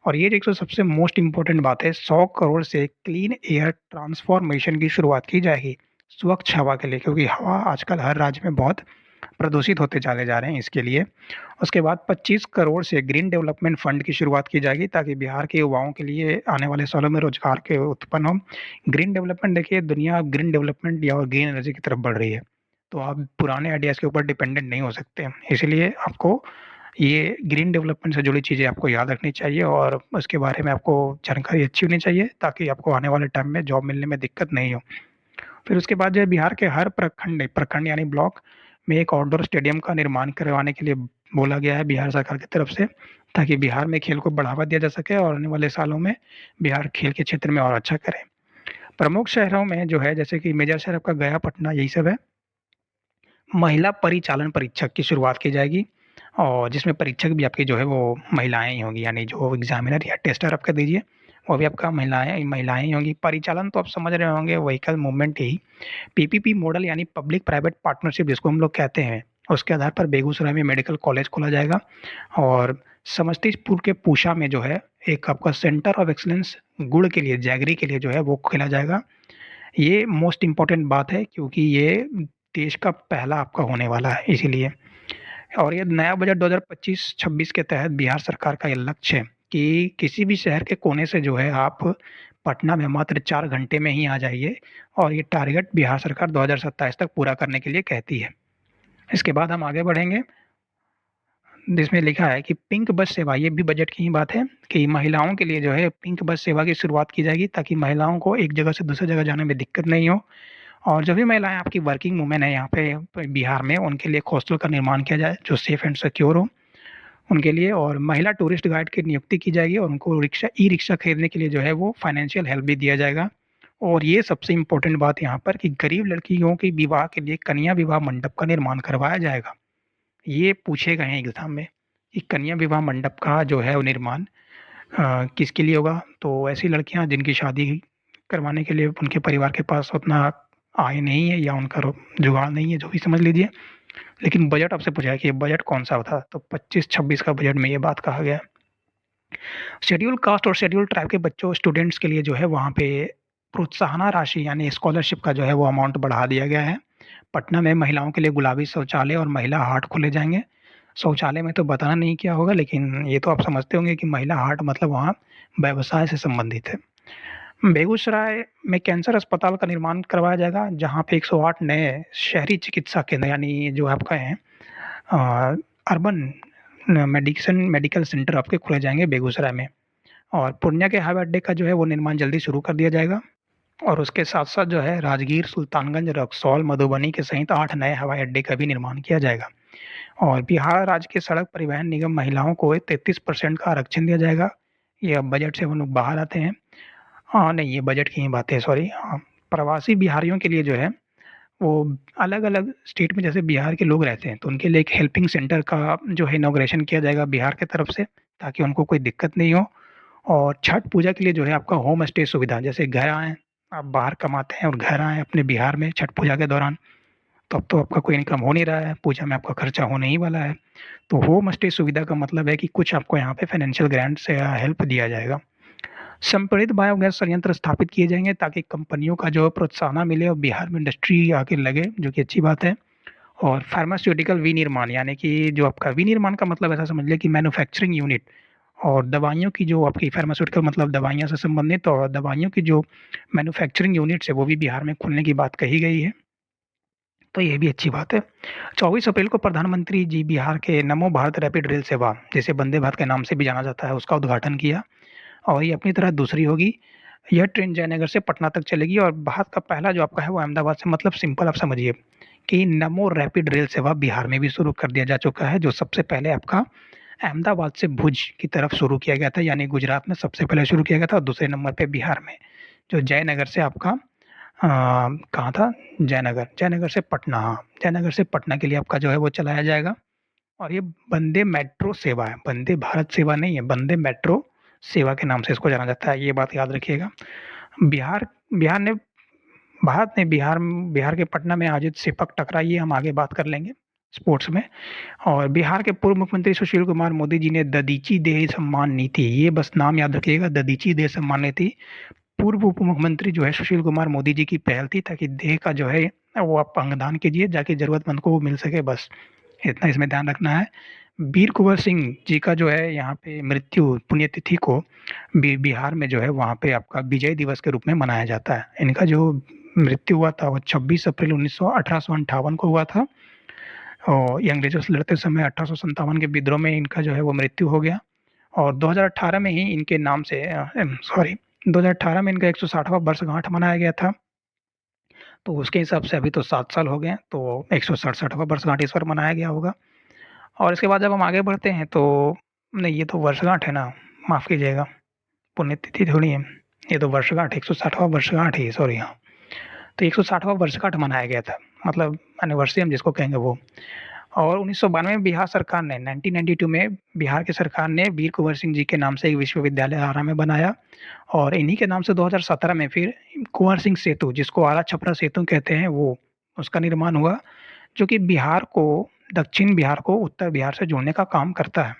और ये एक तो सबसे मोस्ट इम्पोर्टेंट बात है, 100 करोड़ से क्लीन एयर ट्रांसफॉर्मेशन की शुरुआत की जाएगी स्वच्छ हवा के लिए, क्योंकि हवा आजकल हर राज्य में बहुत प्रदूषित होते चले जा रहे हैं, इसके लिए। उसके बाद 25 करोड़ से ग्रीन डेवलपमेंट फंड की शुरुआत की जाएगी ताकि बिहार के युवाओं के लिए आने वाले सालों में रोजगार के उत्पन्न हो। ग्रीन डेवलपमेंट देखिए, दुनिया ग्रीन डेवलपमेंट या ग्रीन एनर्जी की तरफ बढ़ रही है, तो आप पुराने आइडियाज़ के ऊपर डिपेंडेंट नहीं हो सकते। इसलिए आपको ये ग्रीन डेवलपमेंट से जुड़ी चीज़ें आपको याद रखनी चाहिए और उसके बारे में आपको जानकारी अच्छी होनी चाहिए ताकि आपको आने वाले टाइम में जॉब मिलने में दिक्कत नहीं हो। फिर उसके बाद जो है बिहार के हर प्रखंड यानी ब्लॉक में एक आउटडोर स्टेडियम का निर्माण करवाने के लिए बोला गया है बिहार सरकार की तरफ से, ताकि बिहार में खेल को बढ़ावा दिया जा सके और आने वाले सालों में बिहार खेल के क्षेत्र में और अच्छा करे। प्रमुख शहरों में जो है जैसे कि मेजर शहर आपका गया, पटना, यही सब है। महिला परिचालन परीक्षक की शुरुआत की जाएगी और जिसमें परीक्षक भी आपकी जो है वो महिलाएं ही होंगी, यानी जो एग्जामिनर या टेस्टर आप कह दीजिए वो भी आपका महिलाएँ महिलाएँ ही होंगी। परिचालन तो आप समझ रहे होंगे, व्हीकल मूवमेंट ही। पीपीपी मॉडल यानी पब्लिक प्राइवेट पार्टनरशिप जिसको हम लोग कहते हैं, उसके आधार पर बेगूसराय में मेडिकल कॉलेज खोला जाएगा और समस्तीपुर के पूसा में जो है एक आपका सेंटर ऑफ एक्सीलेंस गुड़ के लिए, जैगरी के लिए जो है वो खोला जाएगा। ये मोस्ट इम्पोर्टेंट बात है क्योंकि ये देश का पहला आपका होने वाला है इसीलिए। और ये नया बजट 2025-26 के तहत बिहार सरकार का ये लक्ष्य है कि किसी भी शहर के कोने से जो है आप पटना में मात्र 4 घंटे में ही आ जाइए और ये टारगेट बिहार सरकार 2027 तक पूरा करने के लिए कहती है। इसके बाद हम आगे बढ़ेंगे, जिसमें लिखा है कि पिंक बस सेवा, ये भी बजट की ही बात है कि महिलाओं के लिए जो है पिंक बस सेवा की शुरुआत की जाएगी ताकि महिलाओं को एक जगह से दूसरी जगह जाने में दिक्कत नहीं हो। और जो भी महिलाएं आपकी वर्किंग वुमेन है यहाँ पे बिहार में, उनके लिए एक हॉस्टल का निर्माण किया जाए जो सेफ एंड सिक्योर हो उनके लिए। और महिला टूरिस्ट गाइड की नियुक्ति की जाएगी और उनको ई रिक्शा खरीदने के लिए जो है वो फाइनेंशियल हेल्प भी दिया जाएगा। और ये सबसे इम्पोर्टेंट बात यहाँ पर कि गरीब लड़कियों के विवाह के लिए कन्या विवाह मंडप का निर्माण करवाया जाएगा। ये पूछे गए हैं एग्जाम में कि कन्या विवाह मंडप का जो है वो निर्माण किसके लिए होगा। तो ऐसी लड़कियां जिनकी शादी करवाने के लिए उनके परिवार के पास उतना आय नहीं है या उनका जुगाड़ नहीं है, जो भी समझ लीजिए। लेकिन बजट आपसे पूछा है कि बजट कौन सा था, तो 25-26 का बजट में ये बात कहा गया। शेड्यूल कास्ट और शेड्यूल ट्राइब के बच्चों स्टूडेंट्स के लिए जो है वहाँ पे प्रोत्साहन राशि यानी स्कॉलरशिप का जो है वो अमाउंट बढ़ा दिया गया है। पटना में महिलाओं के लिए गुलाबी शौचालय और महिला हाट खोले जाएंगे। शौचालय में तो बताना नहीं क्या होगा, लेकिन ये तो आप समझते होंगे कि महिला हाट मतलब वहाँ व्यवसाय से संबंधित है। बेगूसराय में कैंसर अस्पताल का निर्माण करवाया जाएगा जहाँ पे 108 नए शहरी चिकित्सा केंद्र यानी जो आपका है अर्बन मेडिकल सेंटर आपके खोले जाएंगे बेगूसराय में। और पूर्णिया के हवाई अड्डे का जो है वो निर्माण जल्दी शुरू कर दिया जाएगा। और उसके साथ साथ जो है राजगीर, सुल्तानगंज, रक्सौल, मधुबनी के सहित 8 नए हवाई अड्डे का भी निर्माण किया जाएगा। और बिहार राज्य के सड़क परिवहन निगम महिलाओं को 33% का आरक्षण दिया जाएगा। ये अब बजट से हम लोग बाहर आते हैं। हाँ नहीं, ये बजट की ही बात है, सॉरी। हाँ, प्रवासी बिहारियों के लिए जो है वो अलग अलग स्टेट में जैसे बिहार के लोग रहते हैं तो उनके लिए एक हेल्पिंग सेंटर का जो है इनॉग्रेशन किया जाएगा बिहार की तरफ से, ताकि उनको कोई दिक्कत नहीं हो। और छठ पूजा के लिए जो है आपका होम स्टे सुविधा, जैसे घर आएँ, आप बाहर कमाते हैं और घर आएँ अपने बिहार में छठ पूजा के दौरान, तो अब तो आपका कोई इनकम हो नहीं रहा है, पूजा में आपका खर्चा होने ही वाला है। तो होम स्टे सुविधा का मतलब है कि कुछ आपको यहाँ पे फाइनेंशियल ग्रांट से हेल्प दिया जाएगा। संपीड़ित बायोगैस संयंत्र स्थापित किए जाएंगे ताकि कंपनियों का जो प्रोत्साहन मिले और बिहार में इंडस्ट्री आके लगे, जो कि अच्छी बात है। और फार्मास्यूटिकल विनिर्माण यानी कि जो आपका विनिर्माण का मतलब ऐसा समझ लें कि मैन्युफैक्चरिंग यूनिट, और दवाइयों की जो आपकी फार्मास्यूटिकल मतलब दवाइयाँ से संबंधित, और दवाइयों की जो मैन्युफैक्चरिंग यूनिट्स है वो भी बिहार में खुलने की बात कही गई है। तो ये भी अच्छी बात है। 24 अप्रैल को प्रधानमंत्री जी बिहार के नमो भारत रैपिड रेल सेवा, जिसे वंदे भारत के नाम से भी जाना जाता है, उसका उद्घाटन किया। और ये अपनी तरह दूसरी होगी। यह ट्रेन जयनगर से पटना तक चलेगी और भारत का पहला जो आपका है वो अहमदाबाद से, मतलब सिंपल आप समझिए कि नमो रैपिड रेल सेवा बिहार में भी शुरू कर दिया जा चुका है, जो सबसे पहले आपका अहमदाबाद से भुज की तरफ शुरू किया गया था, यानी गुजरात में सबसे पहले शुरू किया गया था और दूसरे नंबर पे बिहार में, जो जयनगर से आपका कहाँ था, जयनगर, जयनगर से पटना, हाँ, जयनगर से पटना के लिए आपका जो है वो चलाया जाएगा। और ये वंदे मेट्रो सेवा है, वंदे भारत सेवा नहीं है, वंदे मेट्रो सेवा के नाम से इसको जाना जाता है, ये बात याद रखिएगा। बिहार बिहार ने भारत ने बिहार के पटना में आयोजित सेपक टकराई, ये हम आगे बात कर लेंगे स्पोर्ट्स में। और बिहार के पूर्व मुख्यमंत्री सुशील कुमार मोदी जी ने ददीची देह सम्मान नीति, ये बस नाम याद रखिएगा, ददीची देह सम्मान नीति पूर्व उप मुख्यमंत्री जो है सुशील कुमार मोदी जी की पहल थी, ताकि देह का जो है वो आप अंगदान कीजिए जाके जरूरतमंद को वो मिल सके, बस इतना इसमें ध्यान रखना है। वीर कुंवर सिंह जी का जो है यहाँ पे मृत्यु पुण्यतिथि को बिहार में जो है वहाँ पे आपका विजय दिवस के रूप में मनाया जाता है। इनका जो मृत्यु हुआ था वो 26 अप्रैल 1858 को हुआ था और ये अंग्रेजों से लड़ते समय 1857 के विद्रोह में इनका जो है वो मृत्यु हो गया। और 2018 में ही इनके नाम से 2018 में इनका 160वां वर्षगांठ मनाया गया था। तो उसके हिसाब से अभी तो 7 साल हो गए हैं, तो 167वां वर्षगांठ इस बार मनाया गया होगा। और इसके बाद जब हम आगे बढ़ते हैं तो नहीं, ये तो वर्षगांठ है ना, माफ़ कीजिएगा, पुण्यतिथि थोड़ी है, ये तो वर्षगांठ 160वां वर्षगांठ ही, सॉरी, हाँ। तो 160वां वर्षगांठ मनाया गया था, मतलब एनिवर्सरी हम जिसको कहेंगे वो। और 1992 में बिहार सरकार ने 1992 में बिहार की सरकार ने वीर कुंवर सिंह जी के नाम से एक विश्वविद्यालय आरा में बनाया। और इन्हीं के नाम से 2017 में फिर कुंवर सिंह सेतु, जिसको आरा छपरा सेतु कहते हैं, वो उसका निर्माण हुआ, जो कि बिहार को, दक्षिण बिहार को उत्तर बिहार से जोड़ने का काम करता है।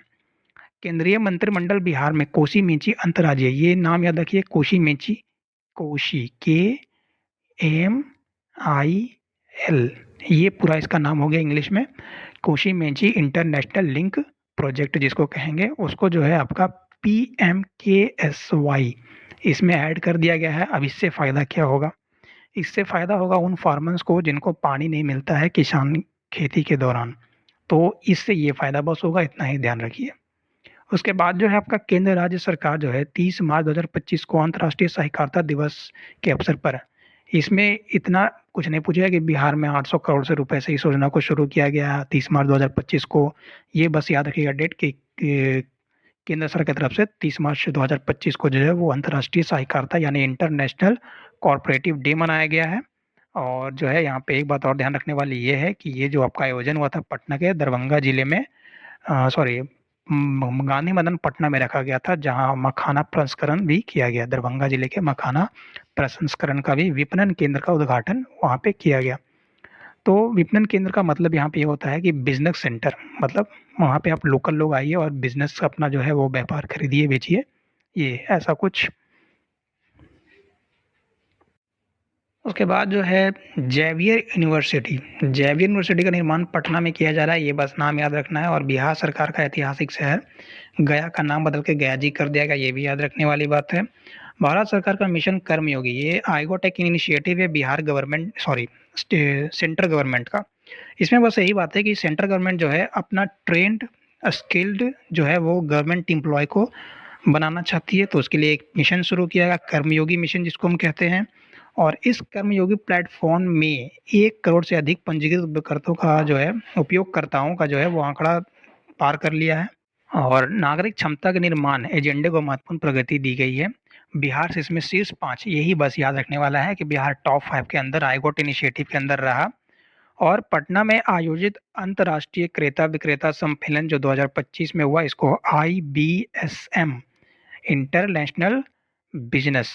केंद्रीय मंत्रिमंडल बिहार में कोसी मेची अंतर्राज्यीय, ये नाम याद रखिए, कोसी मेची, कोशी, KMIL, ये पूरा इसका नाम हो गया इंग्लिश में। Koshi Mechi international link project जिसको कहेंगे, उसको जो है आपका PMKSY इसमें ऐड कर दिया गया है। अब इससे फ़ायदा क्या होगा? इससे फ़ायदा होगा उन फार्मर्स को जिनको पानी नहीं मिलता है किसान खेती के दौरान, तो इससे ये फ़ायदा बस होगा, इतना ही ध्यान रखिए। उसके बाद जो है आपका केंद्र राज्य सरकार जो है 30 मार्च 2025 को अंतर्राष्ट्रीय सहकारिता दिवस के अवसर पर, इसमें इतना कुछ नहीं पूछेगा कि बिहार में 800 करोड़ से रुपए से इस योजना को शुरू किया गया 30 मार्च 2025 को। ये बस याद रखिएगा डेट कि केंद्र सरकार की तरफ से 30 मार्च 2025 को जो है वो अंतर्राष्ट्रीय सहकारिता यानी इंटरनेशनल कॉर्पोरेटिव डे मनाया गया है। और जो है यहाँ पे एक बात और ध्यान रखने वाली ये है कि ये जो आपका आयोजन हुआ था पटना के दरभंगा जिले में, सॉरी, गांधी मैदान पटना में रखा गया था, जहां मखाना प्रसंस्करण भी किया गया। दरभंगा जिले के मखाना प्रसंस्करण का भी विपणन केंद्र का उद्घाटन वहां पे किया गया। तो विपणन केंद्र का मतलब यहाँ पे ये होता है कि बिजनेस सेंटर, मतलब वहाँ पे आप लोकल लोग आइए और बिजनेस अपना जो है वो व्यापार खरीदिए बेचिए, ये ऐसा कुछ। उसके बाद जो है जेवियर यूनिवर्सिटी का निर्माण पटना में किया जा रहा है, ये बस नाम याद रखना है। और बिहार सरकार का ऐतिहासिक शहर गया का नाम बदल के गया जी कर दिया गया, ये भी याद रखने वाली बात है। भारत सरकार का मिशन कर्मयोगी, ये आइगोटेक इनिशिएटिव है Bihar government, sorry, central government का। इसमें बस यही बात है कि सेंट्रल गवर्नमेंट जो है अपना ट्रेंड स्किल्ड जो है वो गवर्नमेंट एम्प्लॉय को बनाना चाहती है, तो उसके लिए एक मिशन शुरू किया गया, कर्मयोगी मिशन जिसको हम कहते हैं। और इस कर्मयोगी प्लेटफॉर्म में 1 करोड़ से अधिक पंजीकृत उपयोगकर्ताओं का जो है, उपयोगकर्ताओं का जो है वो आंकड़ा पार कर लिया है। और नागरिक क्षमता के निर्माण एजेंडे को महत्वपूर्ण प्रगति दी गई है। बिहार से इसमें शीर्ष 5, यही बस याद रखने वाला है कि बिहार टॉप 5 के अंदर आईगोट इनिशिएटिव के अंदर रहा। और पटना में आयोजित अंतर्राष्ट्रीय क्रेता विक्रेता सम्मेलन जो 2025 में हुआ, इसको IBSM इंटरनेशनल बिजनेस,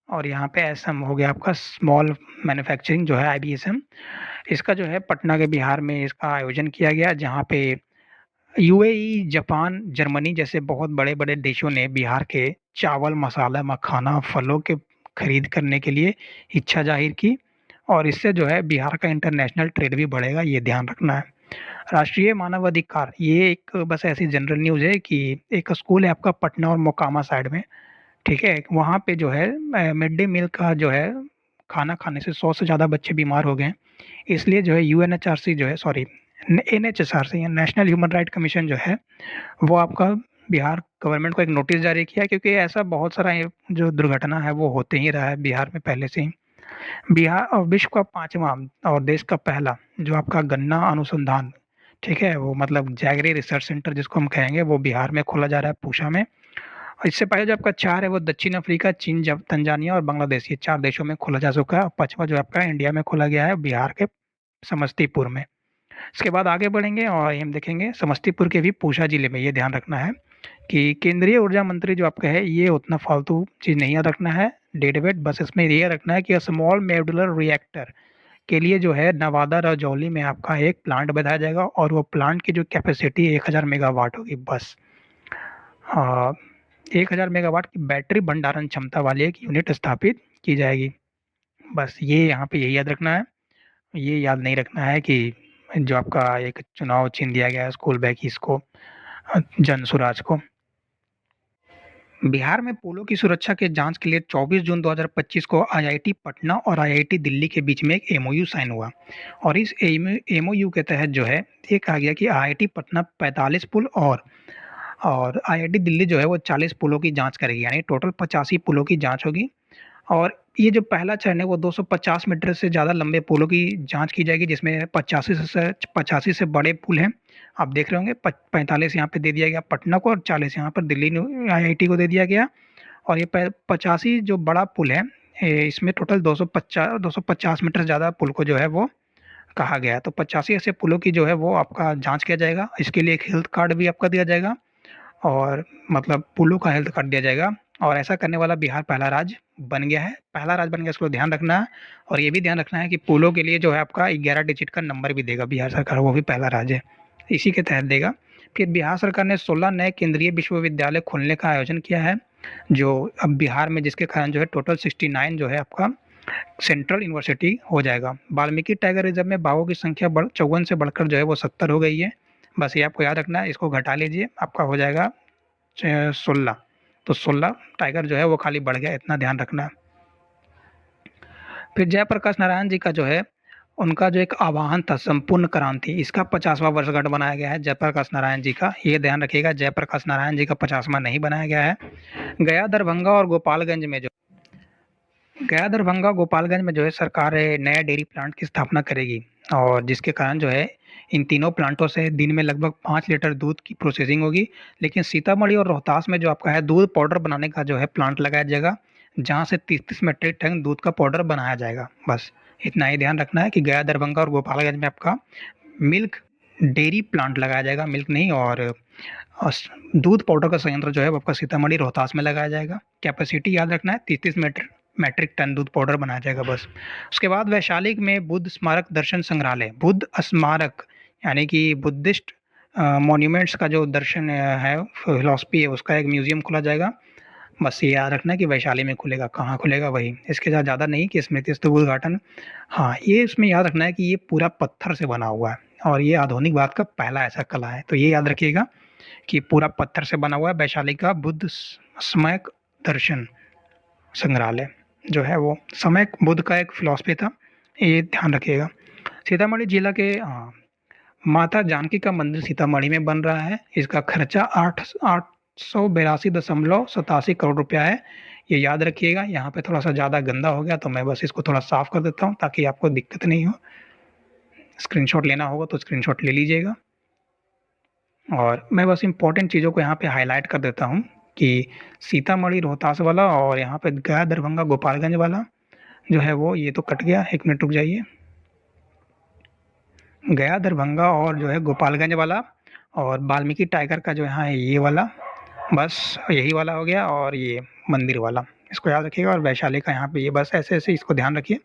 और यहाँ पे एसएम हो गया आपका स्मॉल मैन्युफैक्चरिंग जो है IBSM, इसका जो है पटना के बिहार में इसका आयोजन किया गया, जहाँ पे UAE, जापान, जर्मनी जैसे बहुत बड़े बड़े देशों ने बिहार के चावल, मसाला, मखाना, फलों के खरीद करने के लिए इच्छा जाहिर की। और इससे जो है बिहार का इंटरनेशनल ट्रेड भी बढ़ेगा, ये ध्यान रखना है। राष्ट्रीय मानव अधिकार, ये एक बस ऐसी जनरल न्यूज़ है कि एक स्कूल है आपका पटना और मोकामा साइड में, ठीक है, वहाँ पे जो है मिड डे मील का जो है खाना खाने से 100 से ज़्यादा बच्चे बीमार हो गए। इसलिए जो है UNHRC जो है, सॉरी, NHSRC या नेशनल ह्यूमन राइट कमीशन जो है वो आपका बिहार गवर्नमेंट को एक नोटिस जारी किया, क्योंकि ऐसा बहुत सारा जो दुर्घटना है वो होते ही रहा है बिहार में पहले से ही। बिहार और विश्व का 5वां और देश का पहला जो आपका गन्ना अनुसंधान, ठीक है, वो मतलब जैगरी रिसर्च सेंटर जिसको हम कहेंगे, वो बिहार में खोला जा रहा है पूसा में। और इससे पहले जो आपका 4 है वो दक्षिण अफ्रीका, चीन, तंजानिया और बांग्लादेश, ये 4 देशों में खोला जा चुका है। और 5वां जो आपका इंडिया में खोला गया है बिहार के समस्तीपुर में। इसके बाद आगे बढ़ेंगे और हम देखेंगे समस्तीपुर के भी पूसा जिले में। ये ध्यान रखना है कि केंद्रीय ऊर्जा मंत्री जो आपका है, ये उतना फालतू चीज़ नहीं याद रखना है डेट वेट, बस इसमें ये रखना है कि स्मॉल मॉड्यूलर रिएक्टर के लिए जो है नवादा रजौली में आपका एक प्लांट बनाया जाएगा, और वो प्लांट की जो कैपेसिटी 1000 मेगावाट होगी बस। 1000 मेगावाट की बैटरी भंडारण क्षमता वाली एक यूनिट स्थापित की जाएगी। बस ये यहाँ पे यही याद रखना है। ये याद नहीं रखना है कि जो आपका एक चुनाव छीन दिया गया है स्कूल बैग इसको, जन सुराज को। बिहार में पोलो की सुरक्षा के जांच के लिए 24 जून 2025 को IIT पटना और IIT दिल्ली के बीच में एक MOU साइन हुआ। और इस MOU के तहत जो है ये कहा गया कि IIT पटना 45 पुल और IIT दिल्ली जो है वो 40 पुलों की जांच करेगी, यानी टोटल 85 पुलों की जांच होगी। और ये जो पहला चरण है वो 250 मीटर से ज़्यादा लंबे पुलों की जांच की जाएगी, जिसमें 85 से बड़े पुल हैं। आप देख रहे होंगे 45 यहाँ पे दे दिया गया पटना को और 40 यहाँ पर दिल्ली IIT को दे दिया गया। और ये 85 जो बड़ा पुल है, इसमें टोटल 250 मीटर ज़्यादा पुल को जो है वो कहा गया है। तो 85 ऐसे पुलों की जो है वो आपका जाँच किया जाएगा। इसके लिए एक हेल्थ कार्ड भी आपका दिया जाएगा और मतलब पुलों का हेल्थ कार्ड दिया जाएगा और ऐसा करने वाला बिहार पहला राज्य बन गया है। पहला राज्य बन गया, इसको ध्यान रखना है और ये भी ध्यान रखना है कि पुलों के लिए जो है आपका 11 डिजिट का नंबर भी देगा बिहार सरकार, वो भी पहला राज्य है, इसी के तहत देगा। फिर बिहार सरकार ने 16 नए केंद्रीय विश्वविद्यालय खोलने का आयोजन किया है, जो अब बिहार में जिसके कारण जो है टोटल 69 जो है आपका सेंट्रल यूनिवर्सिटी हो जाएगा। वाल्मीकि टाइगर रिजर्व में बाघों की संख्या 54 से बढ़कर जो है वो 70 हो गई है। बस ये आपको याद रखना है, इसको घटा लीजिए, आपका हो जाएगा 16। तो 16 टाइगर जो है वो खाली बढ़ गया, इतना ध्यान रखना है। फिर जयप्रकाश नारायण जी का जो है उनका जो एक आह्वान था संपूर्ण क्रांति, इसका 50वां वर्षगांठ बनाया गया है जयप्रकाश नारायण जी का। ये ध्यान रखिएगा, जयप्रकाश नारायण जी का 50वां नहीं बनाया गया है। गया, दरभंगा और गोपालगंज में जो गया, दरभंगा, गोपालगंज में जो है सरकार नया डेयरी प्लांट की स्थापना करेगी और जिसके कारण जो है इन तीनों प्लांटों से दिन में लगभग 5 लीटर दूध की प्रोसेसिंग होगी। लेकिन सीतामढ़ी और रोहतास में जो आपका है दूध पाउडर बनाने का जो है प्लांट लगाया जाएगा, जहाँ से 30-30 मीट्रिक टन दूध का पाउडर बनाया जाएगा। बस इतना ही ध्यान रखना है कि गया, दरभंगा और गोपालगंज में आपका मिल्क डेयरी प्लांट लगाया जाएगा, मिल्क नहीं, और दूध पाउडर का संयंत्र जो है वो आपका सीतामढ़ी रोहतास में लगाया जाएगा। कैपेसिटी याद रखना है, 30-30 मैट्रिक टन दूध पाउडर बनाया जाएगा बस। उसके बाद वैशाली में बुद्ध स्मारक दर्शन संग्रहालय, बुद्ध स्मारक यानी कि बुद्धिस्ट मॉन्यूमेंट्स का जो दर्शन है, फिलॉसफी है, उसका एक म्यूजियम खोला जाएगा। बस ये याद रखना है कि वैशाली में खुलेगा, कहाँ खुलेगा वही, इसके साथ ज़्यादा नहीं कि स्मृति स्तूप उद्घाटन। हाँ, ये इसमें याद रखना है कि ये पूरा पत्थर से बना हुआ है और ये आधुनिक भारत का पहला ऐसा कला है, तो ये याद रखिएगा कि पूरा पत्थर से बना हुआ है। वैशाली का बुद्ध स्मारक दर्शन संग्रहालय जो है वो समय बुद्ध का एक फिलॉसफी था, ये ध्यान रखिएगा। सीतामढ़ी जिला के माता जानकी का मंदिर सीतामढ़ी में बन रहा है, इसका खर्चा 882 करोड़ रुपया है, ये याद रखिएगा। यहाँ पे थोड़ा सा ज़्यादा गंदा हो गया तो मैं बस इसको थोड़ा साफ कर देता हूँ ताकि आपको दिक्कत नहीं हो। स्क्रीनशॉट लेना होगा तो स्क्रीनशॉट ले लीजिएगा और मैं बस इंपॉर्टेंट चीज़ों को यहाँ पे हाईलाइट कर देता हूँ कि सीतामढ़ी रोहतास वाला और यहाँ पे गया, दरभंगा, गोपालगंज वाला जो है वो ये तो कट गया, 1 मिनट रुक जाइए। गया, दरभंगा और जो है गोपालगंज वाला और वाल्मीकि टाइगर का जो यहाँ है ये वाला, बस यही वाला हो गया और ये मंदिर वाला, इसको याद रखिएगा। और वैशाली का यहाँ पे ये, बस ऐसे ऐसे इसको ध्यान रखिए।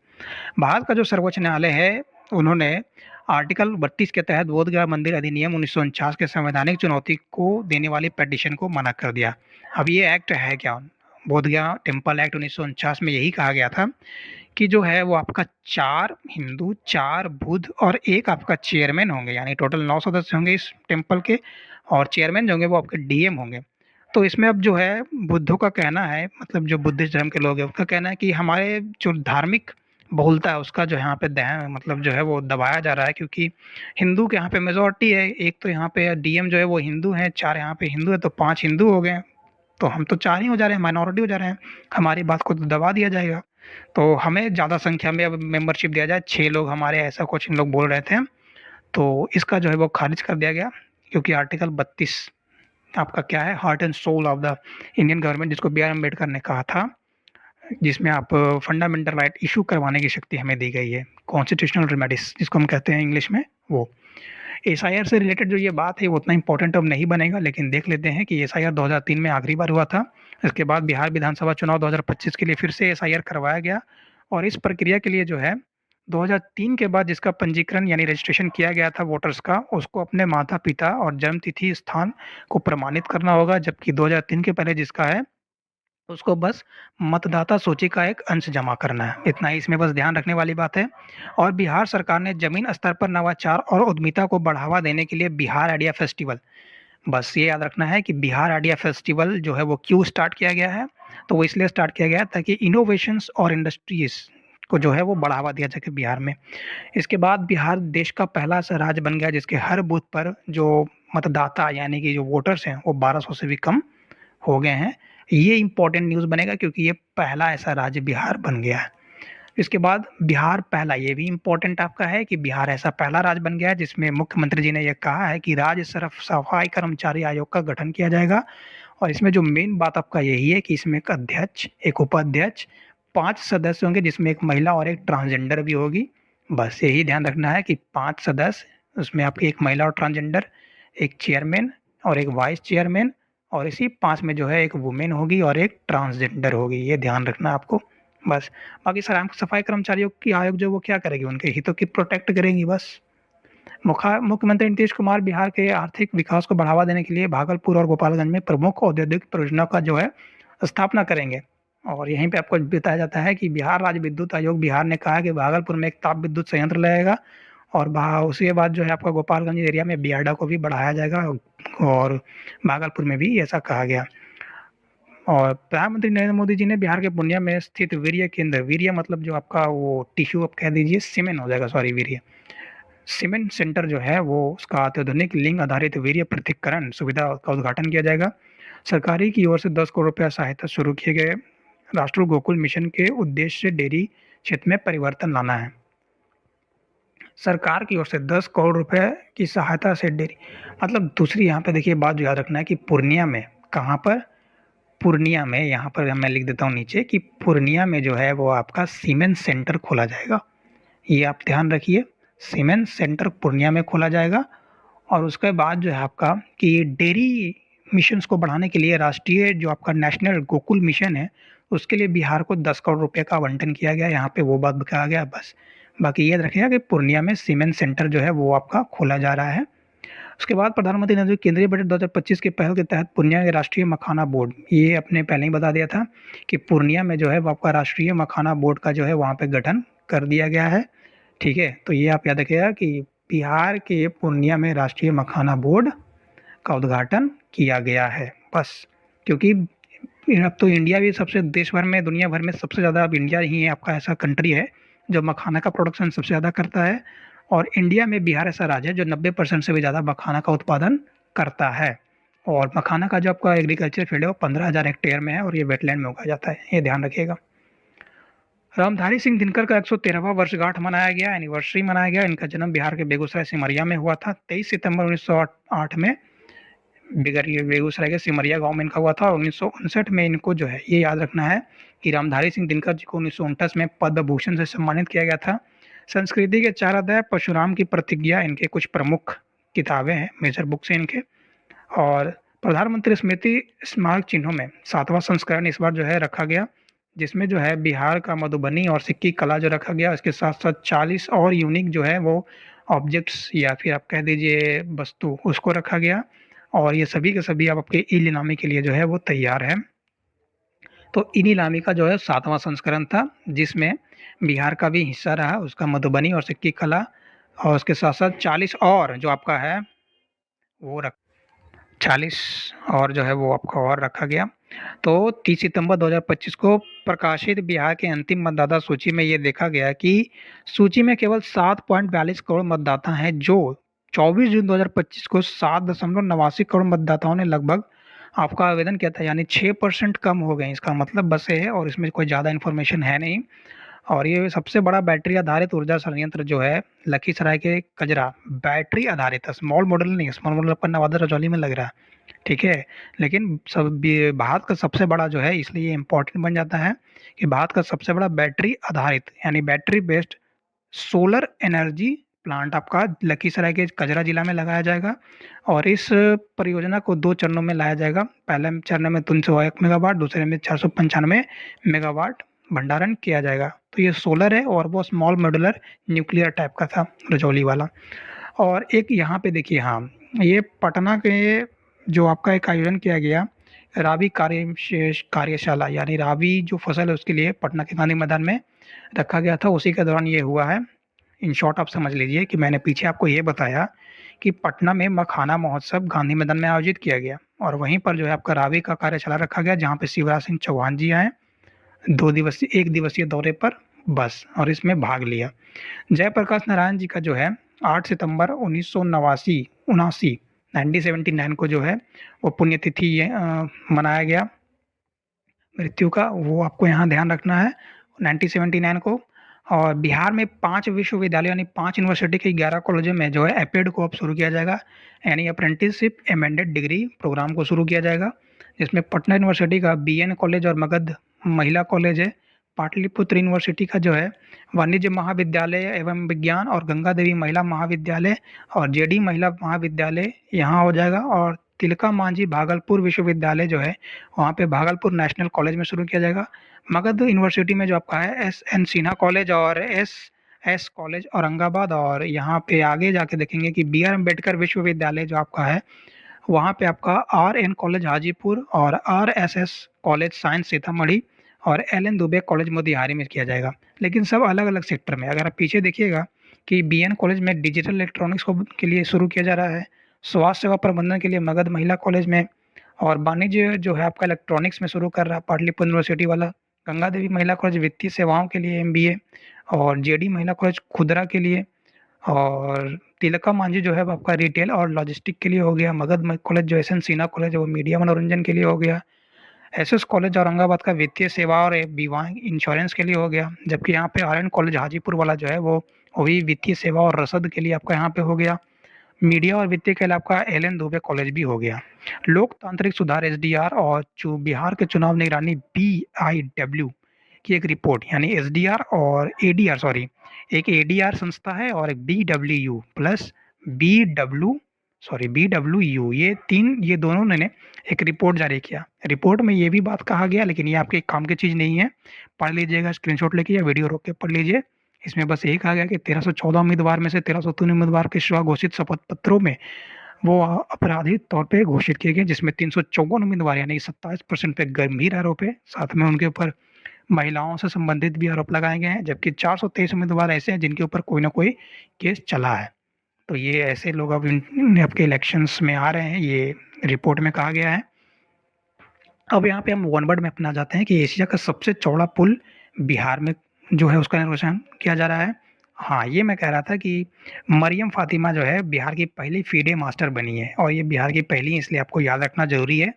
भारत का जो सर्वोच्च न्यायालय है उन्होंने आर्टिकल 32 के तहत बोधगया मंदिर अधिनियम 1949 के संवैधानिक चुनौती को देने वाली पिटीशन को मना कर दिया। अब ये एक्ट है क्या? बोधगया टेम्पल एक्ट 1949 में यही कहा गया था कि जो है वो आपका 4 हिंदू, 4 बुद्ध और 1 आपका चेयरमैन होंगे, यानी टोटल 9 सदस्य होंगे इस टेम्पल के और चेयरमैन जो होंगे वो आपके डीएम होंगे। तो इसमें अब जो है बुद्धों का कहना है, मतलब जो बुद्धिस्ट धर्म के लोग हैं उसका कहना है कि हमारे जो धार्मिक बहुलता है उसका जो यहाँ पे मतलब जो है वो दबाया जा रहा है, क्योंकि हिंदू के यहाँ पे मेजोरिटी है। एक तो यहाँ पे डीएम जो है वो हिंदू है, 4 यहाँ पे हिंदू है, तो 5 हिंदू हो गए, तो हम तो 4 ही हो जा रहे हैं, माइनॉरिटी हो जा रहे हैं, हमारी बात को तो दबा दिया जाएगा। तो हमें ज़्यादा संख्या में अब मेंबरशिप दिया जाए, 6 लोग हमारे, ऐसा कुछ इन लोग बोल रहे थे। तो इसका जो है वो खारिज कर दिया गया, क्योंकि आर्टिकल 32 आपका क्या है, heart and soul of the Indian government, जिसको बी आर अम्बेडकर ने कहा था, जिसमें आप फंडामेंटल राइट इशू करवाने की शक्ति हमें दी गई है, कॉन्स्टिट्यूशनल रेमेडीज जिसको हम कहते हैं इंग्लिश में। वो एसआईआर से रिलेटेड जो ये बात है वो उतना इंपॉर्टेंट अब नहीं बनेगा, लेकिन देख लेते हैं कि एसआईआर 2003 में आखिरी बार हुआ था। इसके बाद बिहार विधानसभा चुनाव 2025 के लिए फिर से एसआईआर करवाया गया और इस प्रक्रिया के लिए जो है 2003 के बाद जिसका पंजीकरण यानी रजिस्ट्रेशन किया गया था वोटर्स का, उसको अपने माता पिता और जन्म तिथि स्थान को प्रमाणित करना होगा, जबकि 2003 के पहले जिसका है उसको बस मतदाता सूची का एक अंश जमा करना है। इतना ही इसमें बस ध्यान रखने वाली बात है। और बिहार सरकार ने जमीन स्तर पर नवाचार और उद्यमिता को बढ़ावा देने के लिए बिहार आइडिया फेस्टिवल, बस ये याद रखना है कि बिहार आइडिया फेस्टिवल जो है वो क्यों स्टार्ट किया गया है, तो वो इसलिए स्टार्ट किया गया है ताकि इनोवेशंस और इंडस्ट्रीज को जो है वो बढ़ावा दिया जाए बिहार में। इसके बाद बिहार देश का पहला ऐसा राज्य बन गया जिसके हर बूथ पर जो मतदाता यानी कि जो वोटर्स हैं वो 1200 से भी कम हो गए हैं। ये इंपॉर्टेंट न्यूज़ बनेगा क्योंकि ये पहला ऐसा राज्य बिहार बन गया है। इसके बाद बिहार पहला, ये भी इम्पोर्टेंट आपका है कि बिहार ऐसा पहला राज्य बन गया है जिसमें मुख्यमंत्री जी ने यह कहा है कि राज्य सर्व सफाई कर्मचारी आयोग का गठन किया जाएगा। और इसमें जो मेन बात आपका यही है कि इसमें एक अध्यक्ष, एक उपाध्यक्ष, 5 सदस्य होंगे जिसमें एक महिला और एक ट्रांसजेंडर भी होगी। बस यही ध्यान रखना है कि 5 सदस्य, उसमें आपकी एक महिला और ट्रांसजेंडर, एक चेयरमैन और एक वाइस चेयरमैन, और इसी 5 में जो है एक वुमेन होगी और एक ट्रांसजेंडर होगी, ये ध्यान रखना है आपको। बस बाकी सफाई कर्मचारियों की आयोग जो वो क्या करेगी, उनके हितों की प्रोटेक्ट करेंगी बस। मुख्यमंत्री नीतीश कुमार बिहार के आर्थिक विकास को बढ़ावा देने के लिए भागलपुर और गोपालगंज में प्रमुख औद्योगिक परियोजना का जो है स्थापना करेंगे। और यहीं पे आपको बताया जाता है कि बिहार राज्य विद्युत आयोग बिहार ने कहा है कि भागलपुर में एक ताप विद्युत संयंत्र लगेगा, और उसके बाद जो है आपका गोपालगंज एरिया में बियाडा को भी बढ़ाया जाएगा, और भागलपुर में भी ऐसा कहा गया। और प्रधानमंत्री नरेंद्र मोदी जी ने बिहार के पूर्णिया में स्थित वीर्य केंद्र, वीर्य मतलब जो आपका वो टिश्यू आप कह दीजिए, सीमेन हो जाएगा, सॉरी वीर्य, सीमेंट सेंटर जो है वो उसका अत्याधुनिक लिंग आधारित वीर्य पृथक्करण सुविधा का उद्घाटन किया जाएगा। सरकारी की ओर से 10 करोड़ रुपया सहायता शुरू किए गए। राष्ट्रीय गोकुल मिशन के उद्देश्य डेयरी क्षेत्र में परिवर्तन लाना है। सरकार की ओर से 10 करोड़ रुपए की सहायता से डेयरी, मतलब दूसरी यहाँ पे देखिए बात याद रखना है कि पूर्णिया में, कहाँ पर, पूर्णिया में, यहाँ पर मैं लिख देता हूँ नीचे कि पूर्णिया में जो है वो आपका सीमेंट सेंटर खोला जाएगा। ये आप ध्यान रखिए, सीमेंट सेंटर पूर्णिया में खोला जाएगा। और उसके बाद जो है आपका कि डेयरी मिशंस को बढ़ाने के लिए राष्ट्रीय जो आपका नेशनल गोकुल मिशन है, उसके लिए बिहार को 10 करोड़ रुपए का आवंटन किया गया, यहाँ पे वो बात कहा गया बस। बाकी याद रखिएगा कि पूर्णिया में सीमेंट सेंटर जो है वो आपका खोला जा रहा है। उसके बाद प्रधानमंत्री ने जो केंद्रीय बजट 2025 के पहल के तहत पूर्णिया के राष्ट्रीय मखाना बोर्ड, ये अपने पहले ही बता दिया था कि पूर्णिया में जो है वो आपका राष्ट्रीय मखाना बोर्ड का जो है वहाँ पे गठन कर दिया गया है। ठीक है, तो ये आप याद रखिएगा कि बिहार के पूर्णिया में राष्ट्रीय मखाना बोर्ड का उद्घाटन किया गया है बस। क्योंकि अब तो इंडिया भी सबसे, देश भर में, दुनिया भर में सबसे ज़्यादा अब इंडिया ही है आपका ऐसा कंट्री है जो मखाना का प्रोडक्शन सबसे ज़्यादा करता है। और इंडिया में बिहार ऐसा राज्य है जो 90% से भी ज़्यादा मखाना का उत्पादन करता है। और मखाना का जो आपका एग्रीकल्चर फील्ड है वो 15,000 हेक्टेयर में है, और ये वेटलैंड में उगाया जाता है, ये ध्यान रखिएगा। रामधारी सिंह दिनकर का 113वां वर्षगांठ मनाया गया, एनिवर्सरी मनाया गया। इनका जन्म बिहार के बेगूसराय सिमरिया में हुआ था 23 सितंबर 1908 में। बेगूसराय के सिमरिया गांव में इनका हुआ था। और 1959 में इनको जो है ये याद रखना है कि रामधारी सिंह दिनकर जी को 1929 में पद्म भूषण से सम्मानित किया गया था। संस्कृति के 4 अध्याय, परशुराम की प्रतिज्ञा इनके कुछ प्रमुख किताबें हैं, मेजर बुक्स हैं इनके। और प्रधानमंत्री स्मृति स्मारक चिन्हों में 7वां संस्करण इस बार जो है रखा गया, जिसमें जो है बिहार का मधुबनी और सिक्की कला जो रखा गया, इसके साथ साथ 40 और यूनिक जो है वो ऑब्जेक्ट्स या फिर आप कह दीजिए वस्तु, उसको रखा गया। और ये सभी के सभी आप आपके ई नीलामी के लिए जो है वो तैयार है। तो ई नीलामी का जो है 7वां संस्करण था, जिसमें बिहार का भी हिस्सा रहा, उसका मधुबनी और सिक्की कला, और उसके साथ साथ 40 और जो आपका है वो रख 40 और जो है वो आपका और रखा गया। तो 30 सितंबर 2025 को प्रकाशित बिहार के अंतिम मतदाता सूची में ये देखा गया कि सूची में केवल 7.42 करोड़ मतदाता हैं, जो 24 जून 2025 को 7.89 करोड़ मतदाताओं ने लगभग आपका आवेदन किया था, यानी 6% कम हो गए। इसका मतलब बस ये है, और इसमें कोई ज़्यादा इन्फॉर्मेशन है नहीं। और ये सबसे बड़ा बैटरी आधारित ऊर्जा संयंत्र जो है लखीसराय के कजरा, बैटरी आधारित है, स्मॉल मॉडल नहीं है। स्मॉल मॉडल अपन नवादा रजौली में लग रहा है, ठीक है, लेकिन भारत का सबसे बड़ा जो है, इसलिए ये इम्पोर्टेंट बन जाता है कि भारत का सबसे बड़ा बैटरी आधारित यानी battery based solar energy plant आपका लखीसराय के कजरा जिला में लगाया जाएगा। और इस परियोजना को 2 चरणों में लाया जाएगा। पहले चरण में 301 मेगावाट, दूसरे में 495 मेगावाट भंडारण किया जाएगा। तो ये सोलर है, और वो स्मॉल मॉड्यूलर न्यूक्लियर टाइप का था रजौली वाला। और एक यहाँ पे देखिए, हाँ, ये पटना के जो आपका एक आयोजन किया गया राबी कार्यशाला, यानी राबी जो फसल है उसके लिए पटना के गांधी मैदान में रखा गया था, उसी के दौरान ये हुआ है। इन शॉर्ट आप समझ लीजिए कि मैंने पीछे आपको ये बताया कि पटना में मखाना महोत्सव गांधी मैदान में आयोजित किया गया, और वहीं पर जो है आपका राबी का कार्यशाला रखा गया, जहाँ पे शिवराज सिंह चौहान जी आए 1 दिवसीय दौरे पर बस, और इसमें भाग लिया। जयप्रकाश नारायण जी का जो है 8 सितंबर 1979 1979 को जो है वो पुण्यतिथि मनाया गया मृत्यु का, वो आपको यहाँ ध्यान रखना है 1979 को। और बिहार में 5 विश्वविद्यालय यानी 5 यूनिवर्सिटी के 11 कॉलेजों में जो है एपेड को अब शुरू किया जाएगा, यानी अप्रेंटिसशिप एमेंडेड डिग्री प्रोग्राम को शुरू किया जाएगा, जिसमें पटना यूनिवर्सिटी का बीएन कॉलेज और मगध महिला कॉलेज है, पाटलिपुत्र यूनिवर्सिटी का जो है वाणिज्य महाविद्यालय एवं विज्ञान और गंगा देवी महिला महाविद्यालय और जेडी महिला महाविद्यालय यहाँ हो जाएगा। और तिलका मांझी भागलपुर विश्वविद्यालय जो है वहाँ पे भागलपुर नेशनल कॉलेज में शुरू किया जाएगा। मगध यूनिवर्सिटी में जो आपका है एस एन सिन्हा कॉलेज और एस एस कॉलेज औरंगाबाद। और यहाँ पे आगे जाके देखेंगे कि बी आर अम्बेडकर विश्वविद्यालय जो आपका है वहाँ पे आपका आर एन कॉलेज हाजीपुर और R S S college science Sitamarhi और L N Dubey college Motihari में किया जाएगा, लेकिन सब अलग अलग सेक्टर में। अगर आप पीछे देखिएगा कि बी एन कॉलेज में डिजिटल इलेक्ट्रॉनिक्स को के लिए शुरू किया जा रहा है, स्वास्थ्य सेवा प्रबंधन के लिए मगध महिला कॉलेज में, और वाणिज्य जो है आपका इलेक्ट्रॉनिक्स में शुरू कर रहा है पाटलिपुत्र यूनिवर्सिटी वाला। गंगा देवी महिला कॉलेज वित्तीय सेवाओं के लिए एमबीए, और जेडी महिला कॉलेज खुदरा के लिए, और तिलका मांझी जो है वो आपका रिटेल और लॉजिस्टिक के लिए हो गया। मगध कॉलेज जो एस एन सिन्हा कॉलेज है वो मीडिया मनोरंजन के लिए हो गया। एसएस कॉलेज औरंगाबाद का वित्तीय सेवा और बीमा इंश्योरेंस के लिए हो गया। जबकि यहाँ पे आर एन कॉलेज हाजीपुर वाला जो है वो भी वित्तीय सेवा और रसद के लिए आपका यहाँ पे हो गया। मीडिया और वित्तीय के लिए आपका एल एन दुबे कॉलेज भी हो गया। लोकतांत्रिक सुधार एसडीआर और बिहार के चुनाव निगरानी बीआईडब्ल्यू की एक रिपोर्ट, यानी एसडीआर और एडीआर, सॉरी, एक एडीआर संस्था है और एक बीडब्ल्यूयू प्लस बीडब्ल्यूयू, ये दोनों ने एक रिपोर्ट जारी किया। रिपोर्ट में ये भी बात कहा गया, लेकिन ये आपके काम की चीज़ नहीं है, पढ़ लीजिएगा, स्क्रीनशॉट लेके या वीडियो रोक के पढ़ लीजिए। इसमें बस यही कहा गया कि 1314 उम्मीदवार में से 1303 उम्मीदवार के स्वघोषित शपथ पत्रों में वो आपराधिक तौर पे घोषित किए गए, जिसमें 354 उम्मीदवार यानी 27% पे गंभीर आरोप है, साथ में उनके ऊपर महिलाओं से संबंधित भी आरोप लगाए गए हैं। जबकि 423 उम्मीदवार ऐसे हैं जिनके ऊपर कोई ना कोई केस चला है। तो ये ऐसे लोग अब आपके इलेक्शंस में आ रहे हैं, ये रिपोर्ट में कहा गया है। अब यहाँ पे हम वन वर्ड में अपना जाते हैं कि एशिया का सबसे चौड़ा पुल बिहार में जो है उसका निर्माण किया जा रहा है। हाँ, ये मैं कह रहा था कि मरियम फातिमा जो है बिहार की पहली फीडे मास्टर बनी है, और ये बिहार की पहली, इसलिए आपको याद रखना जरूरी है।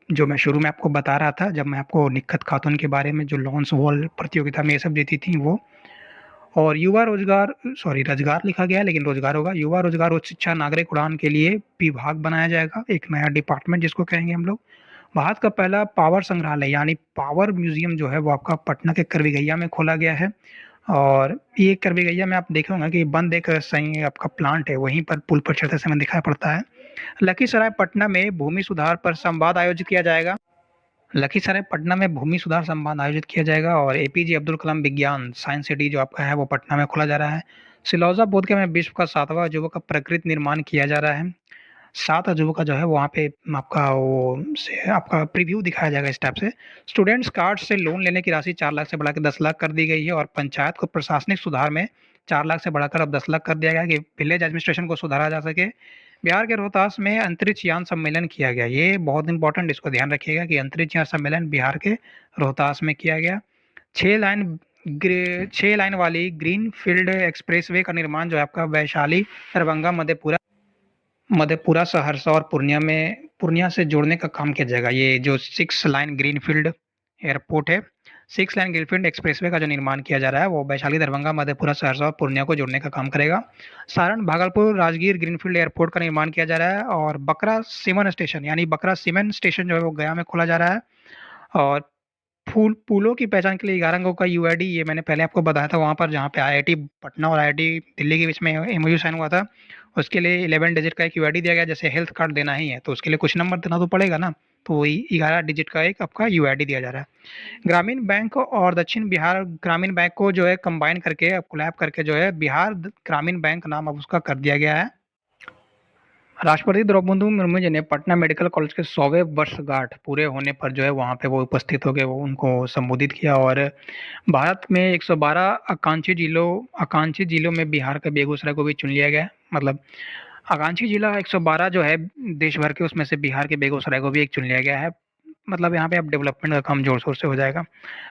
जो मैं शुरू में आपको बता रहा था जब मैं आपको निखत खातून के बारे में, जो लॉन्स वॉल प्रतियोगिता में ये सब जीती थी वो। और युवा रोजगार, सॉरी रोजगार लिखा गया है लेकिन रोजगार होगा। युवा रोजगार उच्च शिक्षा नागरिक उड़ान के लिए विभाग बनाया जाएगा, एक नया डिपार्टमेंट जिसको कहेंगे हम लोग। भारत का पहला पावर संग्रहालय यानी पावर म्यूजियम जो है वो आपका पटना के करवीगैया में खोला गया है। और ये करवीगैया में आप देखे होंगे कि बंद एक सही आपका प्लांट है, वहीं पर पुल पर चढ़ते समय दिखाई पड़ता है। लखीसराय पटना में भूमि सुधार पर संवाद आयोजित किया जाएगा। लखीसराय पटना में भूमि सुधार संवाद आयोजित किया जाएगा। और एपीजे अब्दुल कलाम विज्ञान साइंस सिटी जो आपका है वो पटना में खोला जा रहा है। सिलौजा बोधगया में विश्व का 7वां अजूबा का प्रकृति निर्माण किया जा रहा है। 7 अजूबों का जो है वहाँ पे आपका आपका प्रीव्यू दिखाया जाएगा इस टाइप से। स्टूडेंट्स कार्ड से लोन लेने की राशि 4 लाख से बढ़ाकर 10 लाख कर दी गई है। और पंचायत को प्रशासनिक सुधार में 4 लाख से बढ़ाकर अब 10 लाख कर दिया गया कि विलेज एडमिनिस्ट्रेशन को सुधारा जा सके। बिहार के रोहतास में अंतरिक्ष यान सम्मेलन किया गया, ये बहुत इंपॉर्टेंट, इसको ध्यान रखिएगा कि अंतरिक्ष यान सम्मेलन बिहार के रोहतास में किया गया। 6 लाइन वाली ग्रीन फील्ड एक्सप्रेसवे का निर्माण जो है आपका वैशाली दरभंगा मधेपुरा सहरसा और पूर्णिया से जोड़ने का काम किया जाएगा। ये जो 6 लाइन ग्रीनफील्ड एयरपोर्ट है, 6 लाइन ग्रीनफील्ड एक्सप्रेसवे का जो निर्माण किया जा रहा है वो वैशाली दरभंगा मधेपुरा सहरसा और पूर्णिया को जोड़ने का काम करेगा। सारण भागलपुर राजगीर ग्रीनफील्ड एयरपोर्ट का निर्माण किया जा रहा है। और बकरा सीमन स्टेशन यानी बकरा सीमेंट स्टेशन जो है वो गया में खोला जा रहा है। और पुलों की पहचान के लिए 11 अंकों का यूआईडी, ये मैंने पहले आपको बताया था, वहाँ पर जहाँ पे आईआईटी पटना और आईआईटी दिल्ली के बीच में एमओयू साइन हुआ था, उसके लिए 11 डिजिट का एक यूआईडी दिया गया। जैसे हेल्थ कार्ड देना ही है तो उसके लिए कुछ नंबर देना तो पड़ेगा ना, तो वही 11 डिजिट का एक आपका यूआईडी दिया जा रहा है। ग्रामीण बैंक और दक्षिण बिहार ग्रामीण बैंक को जो है कंबाइन करके, कोलैब करके जो है बिहार ग्रामीण बैंक नाम अब उसका कर दिया गया है। राष्ट्रपति द्रौपदी मुर्मू जी ने पटना मेडिकल कॉलेज के 100वें वर्षगांठ पूरे होने पर जो है वहाँ पे वो उपस्थित हो गए, वो उनको संबोधित किया। और भारत में 112 आकांक्षी जिलों में बिहार का बेगूसराय को भी चुन लिया गया। मतलब आकांक्षी जिला 112 जो है देश भर के, उसमें से बिहार के बेगूसराय को भी एक चुन लिया गया है। मतलब यहाँ पे अब डेवलपमेंट का काम जोर शोर से हो जाएगा।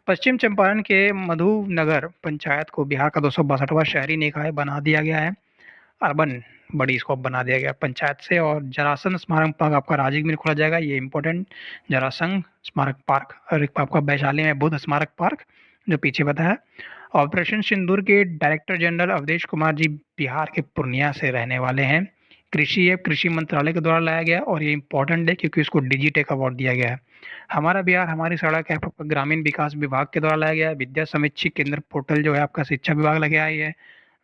पश्चिम चंपारण के मधुनगर पंचायत को बिहार का 262वां शहरी निकाय बना दिया गया है। अर्बन बड़ी स्कोप बना दिया गया पंचायत से। और जरासंध स्मारक पार्क आपका राजगीर में खोला जाएगा, ये इंपॉर्टेंट, जरासंध स्मारक पार्क। और एक आपका वैशाली में बुद्ध स्मारक पार्क जो पीछे बताया। ऑपरेशन सिंदूर के डायरेक्टर जनरल अवधेश कुमार जी बिहार के पूर्णिया से रहने वाले हैं। कृषि एवं कृषि मंत्रालय के द्वारा लाया गया और ये इम्पोर्टेंट है क्योंकि इसको डिजिटेक अवार्ड दिया गया है। हमारा बिहार हमारी सड़क ऐप आपका ग्रामीण विकास विभाग के द्वारा लाया गया है। विद्या समीक्षी केंद्र पोर्टल जो है आपका शिक्षा विभाग लेके आई है।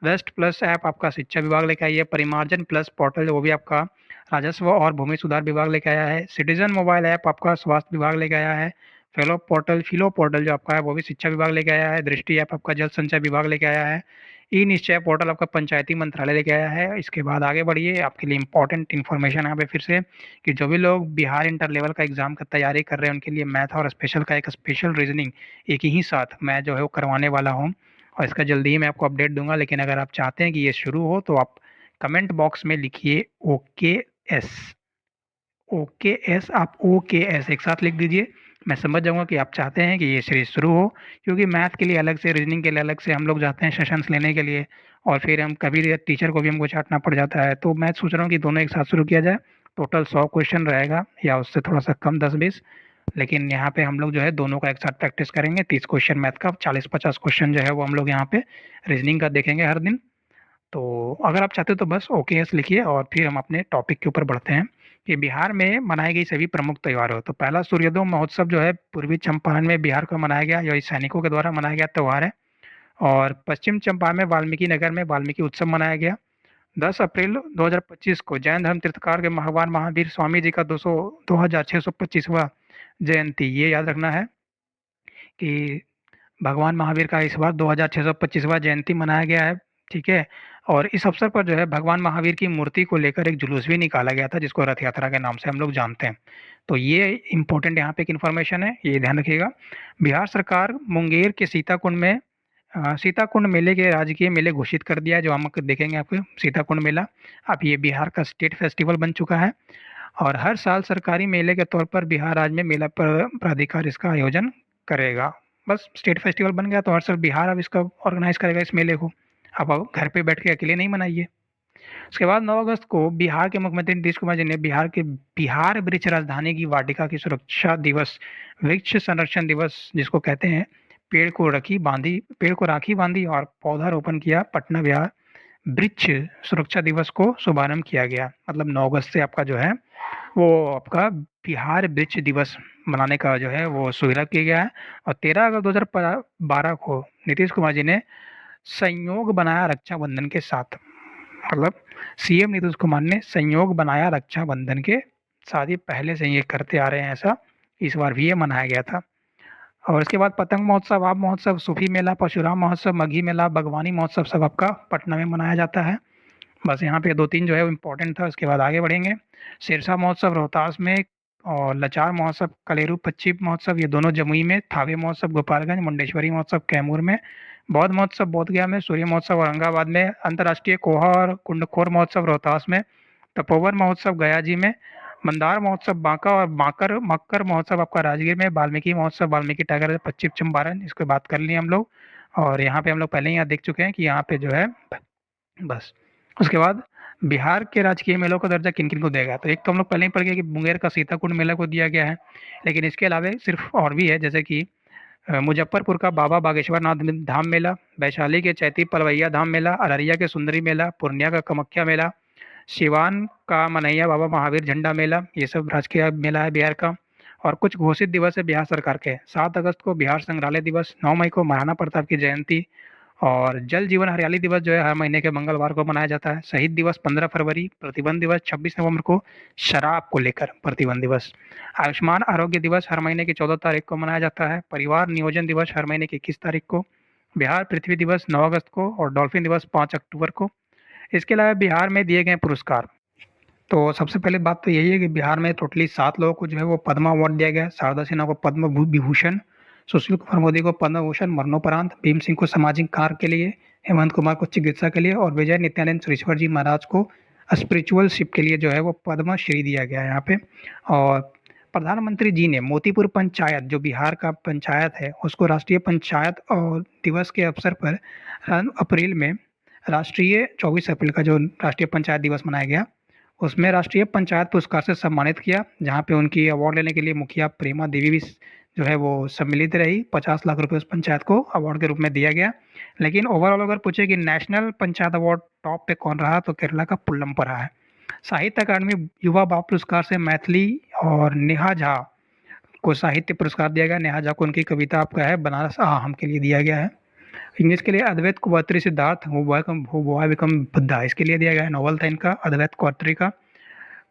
वेस्ट प्लस ऐप आपका शिक्षा विभाग लेके आई है। परिमार्जन प्लस पोर्टल वो भी आपका राजस्व और भूमि सुधार विभाग लेके आया है। सिटीजन मोबाइल ऐप आपका स्वास्थ्य विभाग लेके आया है। फिलो पोर्टल जो आपका है वो भी शिक्षा विभाग लेके आया है। दृष्टि ऐप आपका जल संचय विभाग लेके आया है। ई निश्चय पोर्टल आपका पंचायती मंत्रालय लेके आया है। इसके बाद आगे बढ़िए, आपके लिए इंपॉर्टेंट इन्फॉर्मेशन यहाँ पे फिर से कि जो भी लोग बिहार इंटर लेवल का एग्जाम का तैयारी कर रहे हैं उनके लिए मैथ और स्पेशल का एक स्पेशल रीजनिंग एक ही साथ मैं जो है वो करवाने वाला हूँ और इसका जल्दी ही मैं आपको अपडेट दूंगा। लेकिन अगर आप चाहते हैं कि ये शुरू हो तो आप कमेंट बॉक्स में लिखिए OKS। OKS, आप OKS एक साथ लिख दीजिए। मैं समझ जाऊंगा कि आप चाहते हैं कि ये सीरीज शुरू हो, क्योंकि मैथ के लिए अलग से, रीजनिंग के लिए अलग से हम लोग जाते हैं सेशंस लेने के लिए और फिर हम कभी टीचर को भी हमको छांटना पड़ जाता है। तो मैं सोच रहा हूँ कि दोनों एक साथ शुरू किया जाए। टोटल 100 क्वेश्चन रहेगा या उससे थोड़ा सा कम, 10-20। लेकिन यहाँ पे हम लोग जो है दोनों का एक साथ प्रैक्टिस करेंगे। 30 क्वेश्चन मैथ का, 40-50 क्वेश्चन जो है वो हम लोग यहाँ पे रीजनिंग का देखेंगे हर दिन। तो अगर आप चाहते हो तो बस OKS लिखिए और फिर हम अपने टॉपिक के ऊपर बढ़ते हैं कि बिहार में मनाई गई सभी प्रमुख त्योहारों। तो पहला सूर्योदय महोत्सव जो है पूर्वी चंपारण में बिहार को मनाया गया, यह सैनिकों के द्वारा मनाया गया त्यौहार है। और पश्चिम चंपारण में वाल्मीकि नगर में वाल्मीकि उत्सव मनाया गया। 10 अप्रैल 2025 को जैन धर्म तीर्थकार के भगवान महावीर स्वामी जी का 2625वां जयंती, ये याद रखना है कि भगवान महावीर का इस बार 2625वां जयंती मनाया गया है। ठीक है। और इस अवसर पर जो है भगवान महावीर की मूर्ति को लेकर एक जुलूस भी निकाला गया था जिसको रथ यात्रा के नाम से हम लोग जानते हैं। तो ये इम्पोर्टेंट यहाँ पे एक इन्फॉर्मेशन है, ये ध्यान रखिएगा। बिहार सरकार मुंगेर के सीताकुंड में सीताकुंड मेले के राजकीय मेले घोषित कर दिया है, जो हम देखेंगे आपको सीताकुंड मेला। अब ये बिहार का स्टेट फेस्टिवल बन चुका है और हर साल सरकारी मेले के तौर पर बिहार राज्य में मेला प्राधिकार इसका आयोजन करेगा। बस स्टेट फेस्टिवल बन गया तो हर साल बिहार अब इसका ऑर्गेनाइज करेगा इस मेले को। अब आप घर पे बैठ के अकेले नहीं मनाइए। उसके बाद 9 अगस्त को बिहार के मुख्यमंत्री नीतीश कुमार जी ने बिहार वृक्ष राजधानी की वाटिका की सुरक्षा दिवस, वृक्ष संरक्षण दिवस जिसको कहते हैं, पेड़ को राखी बांधी और पौधारोपण किया। पटना बिहार वृक्ष सुरक्षा दिवस को शुभारंभ किया गया। मतलब 9 अगस्त से आपका जो है वो आपका बिहार वृक्ष दिवस मनाने का जो है वो शुभारंभ किया गया है। और 13 अगस्त 2012 को नीतीश कुमार जी ने संयोग बनाया रक्षाबंधन के साथ। मतलब CM नीतीश कुमार ने संयोग बनाया रक्षाबंधन के साथ, ही पहले से ये करते आ रहे हैं ऐसा, इस बार भी ये मनाया गया था। और इसके बाद पतंग महोत्सव, आम महोत्सव, सूफी मेला, परशुराम महोत्सव, मघी मेला, बागवानी महोत्सव सब आपका पटना में मनाया जाता है। बस यहाँ पे 2-3 जो है वो इम्पोर्टेंट था। उसके बाद आगे बढ़ेंगे। सिरसा महोत्सव रोहतास में और लचार महोत्सव कलेरू पश्चिम महोत्सव ये दोनों जमुई में, थावे महोत्सव गोपालगंज, मुंडेश्वरी महोत्सव कैमूर में, बौद्ध महोत्सव बोधगया में, सूर्य महोत्सव औरंगाबाद में, अंतर्राष्ट्रीय कोहा और कुंडखोर महोत्सव रोहतास में, तपोवन महोत्सव गया जी में, मंदार महोत्सव बांका और मक्कर महोत्सव आपका राजगीर में, वाल्मीकि महोत्सव वाल्मीकि टाइगर पश्चिम चंपारण, इसको बात कर ली हम लोग। और यहाँ पे हम लोग पहले ही यहाँ देख चुके हैं कि यहाँ पे जो है बस। उसके बाद बिहार के राजकीय मेलों का दर्जा किन किन को देगा, तो एक तो हम लोग पहले ही पढ़ गए कि मुंगेर का सीताकुंड मेला को दिया गया है। लेकिन इसके अलावा सिर्फ और भी है, जैसे कि मुजफ्फरपुर का बाबा बागेश्वर नाथ धाम मेला, वैशाली के चैती पलवैया धाम मेला, अररिया के सुंदरी मेला, पूर्णिया का कामाख्या मेला, सिवान का मनैया बाबा महावीर झंडा मेला, ये सब राजकीय मेला है बिहार का। और कुछ घोषित दिवस है बिहार सरकार के। 7 अगस्त को बिहार संग्रहालय दिवस, 9 मई को महाराणा प्रताप की जयंती, और जल जीवन हरियाली दिवस जो है हर महीने के मंगलवार को मनाया जाता है। शहीद दिवस 15 फरवरी, प्रतिबंध दिवस 26 नवंबर को शराब को लेकर प्रतिबंध दिवस। आयुष्मान आरोग्य दिवस हर महीने की 14 तारीख को मनाया जाता है। परिवार नियोजन दिवस हर महीने की 21 तारीख को। बिहार पृथ्वी दिवस 9 अगस्त को और डॉल्फिन दिवस 5 अक्टूबर को। इसके अलावा बिहार में दिए गए पुरस्कार, तो सबसे पहले बात तो यही है कि बिहार में टोटली 7 लोगों को जो है वो पद्मा अवार्ड दिया गया है। शारदा सिन्हा को पद्म विभूषण, सुशील कुमार मोदी को पद्म भूषण मरणोपरांत, भीम सिंह को सामाजिक कार्य के लिए, हेमंत कुमार को चिकित्सा के लिए और विजय नित्यानंद सुरेश्वर जी महाराज को स्पिरिचुअलशिप के लिए जो है वो पद्मश्री दिया गया है यहाँ पे। और प्रधानमंत्री जी ने मोतीपुर पंचायत, जो बिहार का पंचायत है, उसको राष्ट्रीय पंचायत और दिवस के अवसर पर अप्रैल में राष्ट्रीय 24 अप्रैल का जो राष्ट्रीय पंचायत दिवस मनाया गया, उसमें राष्ट्रीय पंचायत पुरस्कार से सम्मानित किया, जहाँ पे उनकी अवार्ड लेने के लिए मुखिया प्रेमा देवी भी जो है वो सम्मिलित रही। 50 लाख रुपए उस पंचायत को अवार्ड के रूप में दिया गया। लेकिन ओवरऑल अगर पूछे कि नेशनल पंचायत अवार्ड टॉप पे कौन रहा, तो केरला का पुल्लम पर रहा है। साहित्य अकादमी युवा बाल पुरस्कार से मैथिली और नेहा झा को साहित्य पुरस्कार दिया गया। नेहा झा को उनकी कविता आपका है बनारस हम के लिए दिया गया है। इंग्लिश के लिए अद्वैत कुवत्री Siddhartha who boy become Buddha, इसके लिए दिया गया है। नॉवल था इनका अद्वैत कुवत्री का।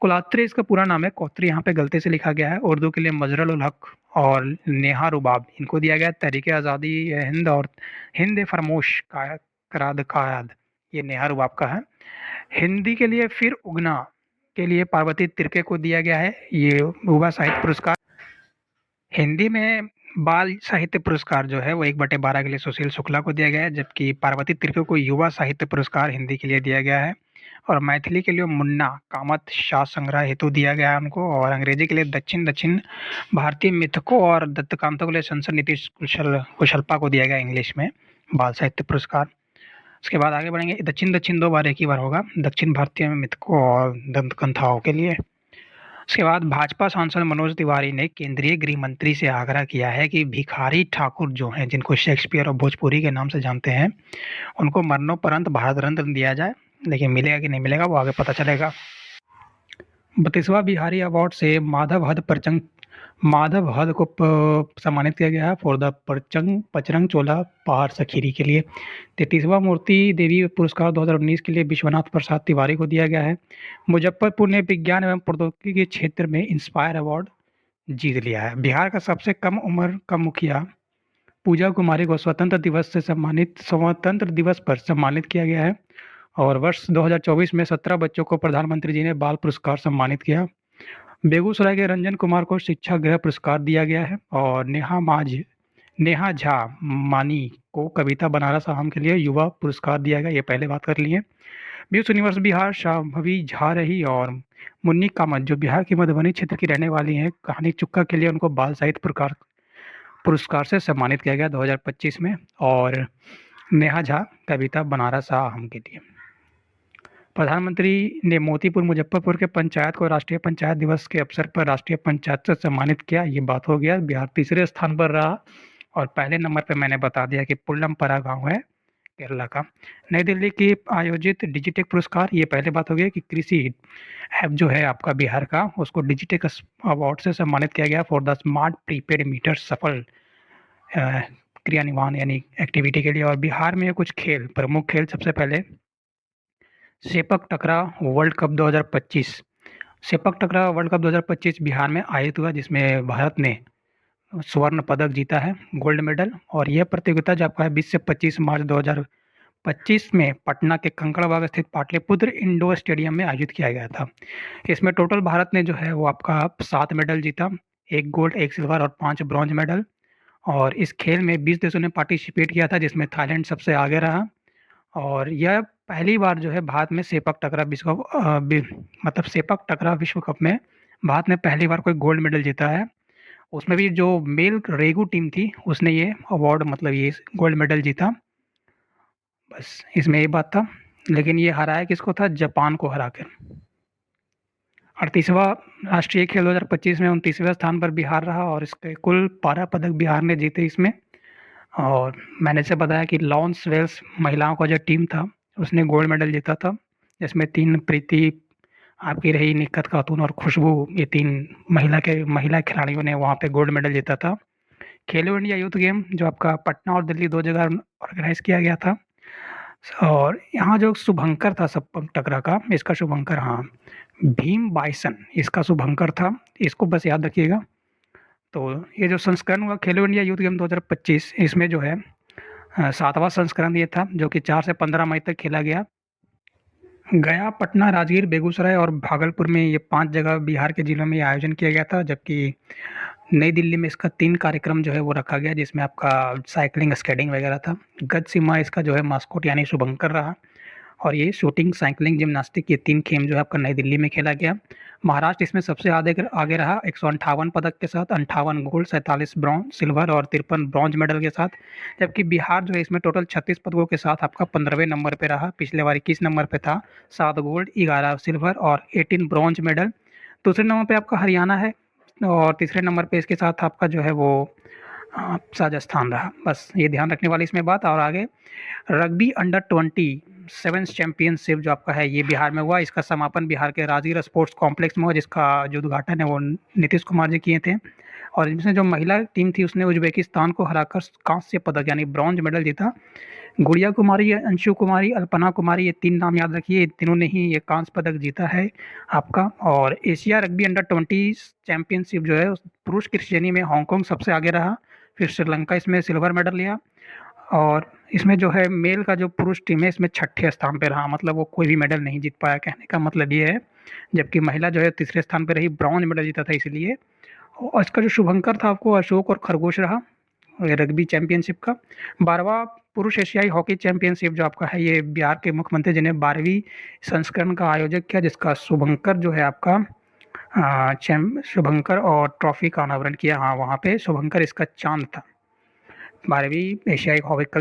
कुलात्री इसका पूरा नाम है, कौत्री यहाँ पे गलती से लिखा गया है। उर्दू के लिए मजरुल उल हक और नेहा रुबाब इनको दिया गया है। तहरीक आज़ादी हिंद और हिंद फरमोश कराद कायद, ये नेहा रुबाब का है। हिंदी के लिए फिर उगना के लिए पार्वती तिर्के को दिया गया है ये युवा साहित्य पुरस्कार। हिंदी में बाल साहित्य पुरस्कार जो है वो 1/12 के लिए सुशील शुक्ला को दिया गया है, जबकि पार्वती तिर्के को युवा साहित्य पुरस्कार हिंदी के लिए दिया गया है। और मैथिली के लिए मुन्ना कामत शाह संग्रह हेतु दिया गया है उनको। और अंग्रेजी के लिए दक्षिण दक्षिण भारतीय मिथकों और दत्तकांतों के लिए संसद नीतीश कुशलपा को दिया गया इंग्लिश में बाल साहित्य पुरस्कार। उसके बाद आगे बढ़ेंगे। दक्षिण दक्षिण 2 बार एक ही बार होगा, दक्षिण भारतीय मिथकों और दंतकथाओं के लिए। उसके बाद भाजपा सांसद मनोज तिवारी ने केंद्रीय गृह मंत्री से आग्रह किया है कि भिखारी ठाकुर जो हैं, जिनको शेक्सपियर और भोजपुरी के नाम से जानते हैं, उनको मरणोपरांत भारत रत्न दिया जाए। लेकिन मिलेगा कि नहीं मिलेगा वो आगे पता चलेगा। 32वां बिहारी अवार्ड से माधव हद को सम्मानित किया गया है फॉर द पचरंग चोला पहाड़ सखीरी के लिए। 33वां मूर्ति देवी पुरस्कार 2019 के लिए विश्वनाथ प्रसाद तिवारी को दिया गया है। मुजफ्फरपुर ने विज्ञान एवं प्रौद्योगिकी के क्षेत्र में इंस्पायर अवार्ड जीत लिया है। बिहार का सबसे कम उम्र का मुखिया पूजा कुमारी को स्वतंत्र दिवस पर सम्मानित किया गया है। और वर्ष 2024 में 17 बच्चों को प्रधानमंत्री जी ने बाल पुरस्कार सम्मानित किया। बेगूसराय के रंजन कुमार को शिक्षा गृह पुरस्कार दिया गया है। और नेहा झा मानी को कविता बनारस आम के लिए युवा पुरस्कार दिया गया, ये पहले बात कर लिए। मिस यूनिवर्स बिहार शांभवी झा रही और मुन्नी कामत जो बिहार के मधुबनी क्षेत्र की रहने वाली हैं, कहानी चुक्का के लिए उनको बाल साहित्य पुरस्कार से सम्मानित किया गया 2025 में। और नेहा झा कविता बनारस आम के लिए। प्रधानमंत्री ने मोतीपुर मुजफ्फरपुर के पंचायत को राष्ट्रीय पंचायत दिवस के अवसर पर राष्ट्रीय पंचायत से सम्मानित किया, ये बात हो गया। बिहार तीसरे स्थान पर रहा। और पहले नंबर पे मैंने बता दिया कि पुल्लमपरा गांव है केरला का। नई दिल्ली की आयोजित डिजिटेक पुरस्कार, ये पहले बात हो गया कि कृषि ऐप जो है आपका बिहार का, उसको डिजिटेक अवार्ड से सम्मानित किया गया for the smart prepaid meter सफल क्रियान्वयन यानी एक्टिविटी के लिए। और बिहार में कुछ खेल, प्रमुख खेल, सबसे पहले सेपक टकरा वर्ल्ड कप 2025। सेपक टकरा वर्ल्ड कप 2025 बिहार में आयोजित हुआ, जिसमें भारत ने स्वर्ण पदक जीता है, गोल्ड मेडल। और यह प्रतियोगिता जो आपका है 20 से 25 मार्च 2025 में पटना के कंकड़बाग स्थित पाटलिपुत्र इंडोर स्टेडियम में आयोजित किया गया था। इसमें टोटल भारत ने जो है वो आपका 7 मेडल जीता, 1 गोल्ड 1 सिल्वर और 5 ब्रॉन्ज मेडल। और इस खेल में 20 देशों ने पार्टिसिपेट किया था, जिसमें थाईलैंड सबसे आगे रहा। और यह पहली बार जो है भारत में सेपक टकरा विश्व कप में भारत ने पहली बार कोई गोल्ड मेडल जीता है। उसमें भी जो मेल रेगू टीम थी उसने ये अवार्ड ये गोल्ड मेडल जीता। बस इसमें ये बात था। लेकिन ये हराया किसको था? जापान को हराकर। 38वां राष्ट्रीय खेल 2025 में 29वें स्थान पर बिहार रहा और इसके कुल 12 पदक बिहार ने जीते इसमें। और मैंने से बताया कि लॉन्स वेल्स महिलाओं का जो टीम था उसने गोल्ड मेडल जीता था, जिसमें 3 प्रीति आपकी रही, निक्कत खातून और खुशबू, ये 3 महिला खिलाड़ियों ने वहाँ पे गोल्ड मेडल जीता था। खेलो इंडिया यूथ गेम जो आपका पटना और दिल्ली 2 जगह ऑर्गेनाइज किया गया था। और यहाँ जो शुभंकर था सेपक टकरा का, इसका शुभंकर भीम बाइसन इसका शुभंकर था, इसको बस याद रखिएगा। तो ये जो संस्करण हुआ खेलो इंडिया यूथ गेम 2025, इसमें जो है 7वां संस्करण ये था, जो कि 4 से 15 मई तक खेला गया। गया, पटना, राजगीर, बेगूसराय और भागलपुर में ये 5 जगह बिहार के जिलों में आयोजन किया गया था। जबकि नई दिल्ली में इसका 3 कार्यक्रम जो है वो रखा गया, जिसमें आपका साइकिलिंग, स्केटिंग वगैरह था। गज सीमा इसका जो है मास्कोट यानी शुभंकर रहा। और ये शूटिंग, साइकिलिंग, जिम्नास्टिक, ये 3 खेल जो है आपका नई दिल्ली में खेला गया। महाराष्ट्र इसमें सबसे आगे रहा 158 पदक के साथ, 58 गोल्ड, 47 ब्रॉन्ज, सिल्वर और 53 ब्रॉन्ज मेडल के साथ। जबकि बिहार जो है इसमें टोटल 36 पदकों के साथ आपका 15वें नंबर पे रहा। पिछले बार 21 नंबर पे था, 7 गोल्ड, 11 सिल्वर और 18 ब्रॉन्ज मेडल। दूसरे नंबर पे आपका हरियाणा है और तीसरे नंबर पे इसके साथ आपका जो है वो राजस्थान रहा। बस ये ध्यान रखने वाली इसमें बात। और आगे रग्बी अंडर 20 सेवेंथ चैंपियनशिप जो आपका है ये बिहार में हुआ। इसका समापन बिहार के राजगीर स्पोर्ट्स कॉम्प्लेक्स में हुआ, जिसका जो उद्घाटन है वो नीतीश कुमार जी किए थे। और इसमें जो महिला टीम थी उसने उज्बेकिस्तान को हराकर कांस्य पदक यानी ब्रॉन्ज मेडल जीता। गुड़िया कुमारी, अंशु कुमारी, अल्पना कुमारी, ये 3 नाम याद रखिए, ये तीनों ने ही ये कांस्य पदक जीता है आपका। और एशिया रग्बी अंडर-20 चैंपियनशिप जो है पुरुष की श्रेणी में हांगकांग सबसे आगे रहा, फिर श्रीलंका इसमें सिल्वर मेडल लिया। और इसमें जो है मेल का जो पुरुष टीम है इसमें छठे स्थान पे रहा, मतलब वो कोई भी मेडल नहीं जीत पाया, कहने का मतलब ये है। जबकि महिला जो है तीसरे स्थान पे रही, ब्रॉन्ज मेडल जीता था इसलिए। और इसका जो शुभंकर था आपको अशोक और खरगोश रहा रग्बी चैंपियनशिप का। 12वां पुरुष एशियाई हॉकी चैंपियनशिप जो आपका है ये बिहार के मुख्यमंत्री जी ने 12वीं संस्करण का आयोजक किया, जिसका शुभंकर जो है आपका शुभंकर और ट्रॉफी का अनावरण किया। हाँ, वहाँ पे शुभंकर इसका चांद था। 12वीं एशियाई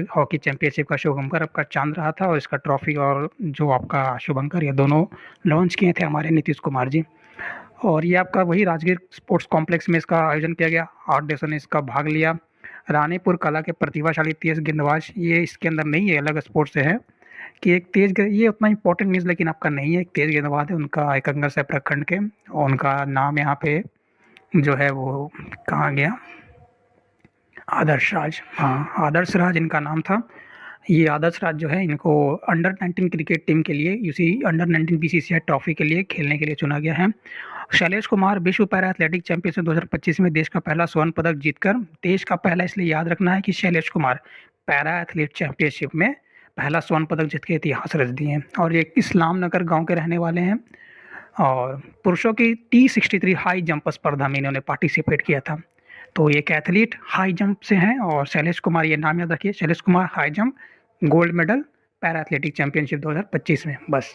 हॉकी चैंपियनशिप का शुभंकर आपका चांद रहा था, और इसका ट्रॉफी और जो आपका शुभंकर ये दोनों लॉन्च किए थे हमारे नीतीश कुमार जी। और ये आपका वही राजगीर स्पोर्ट्स कॉम्प्लेक्स में इसका आयोजन किया गया। 8 देशों ने इसका भाग लिया। रानीपुर कला के प्रतिभाशाली तेज गेंदबाज, ये इसके अंदर नहीं है, अलग स्पोर्ट्स से है कि एक ये उतना इंपॉर्टेंट न्यूज़ लेकिन आपका नहीं है। एक तेज गेंदबाज है उनका एकंगर से प्रखंड के, और उनका नाम यहाँ पे जो है वो कहाँ गया, आदर्श राज। हाँ, आदर्श राज इनका नाम था। ये आदर्श राज जो है इनको अंडर 19 क्रिकेट टीम के लिए यूसी अंडर 19 बीसीसीआई ट्रॉफी के लिए खेलने के लिए चुना गया है। शैलेश कुमार विश्व पैरा एथलेटिक चैंपियनशिप 2025 में देश का पहला स्वर्ण पदक जीतकर, देश का पहला इसलिए याद रखना है कि Shailesh Kumar para athlete championship में पहला स्वर्ण पदक जीत के इतिहास रच दिए हैं। और ये इस्लाम नगर गाँव के रहने वाले हैं। और पुरुषों की T63 हाई जंप स्पर्धा में इन्होंने पार्टिसिपेट किया था। तो ये एक एथलीट हाई जंप से हैं, और शैलेश कुमार, ये नाम याद रखिए, Shailesh Kumar high jump gold medal para athletic championship 2025 में। बस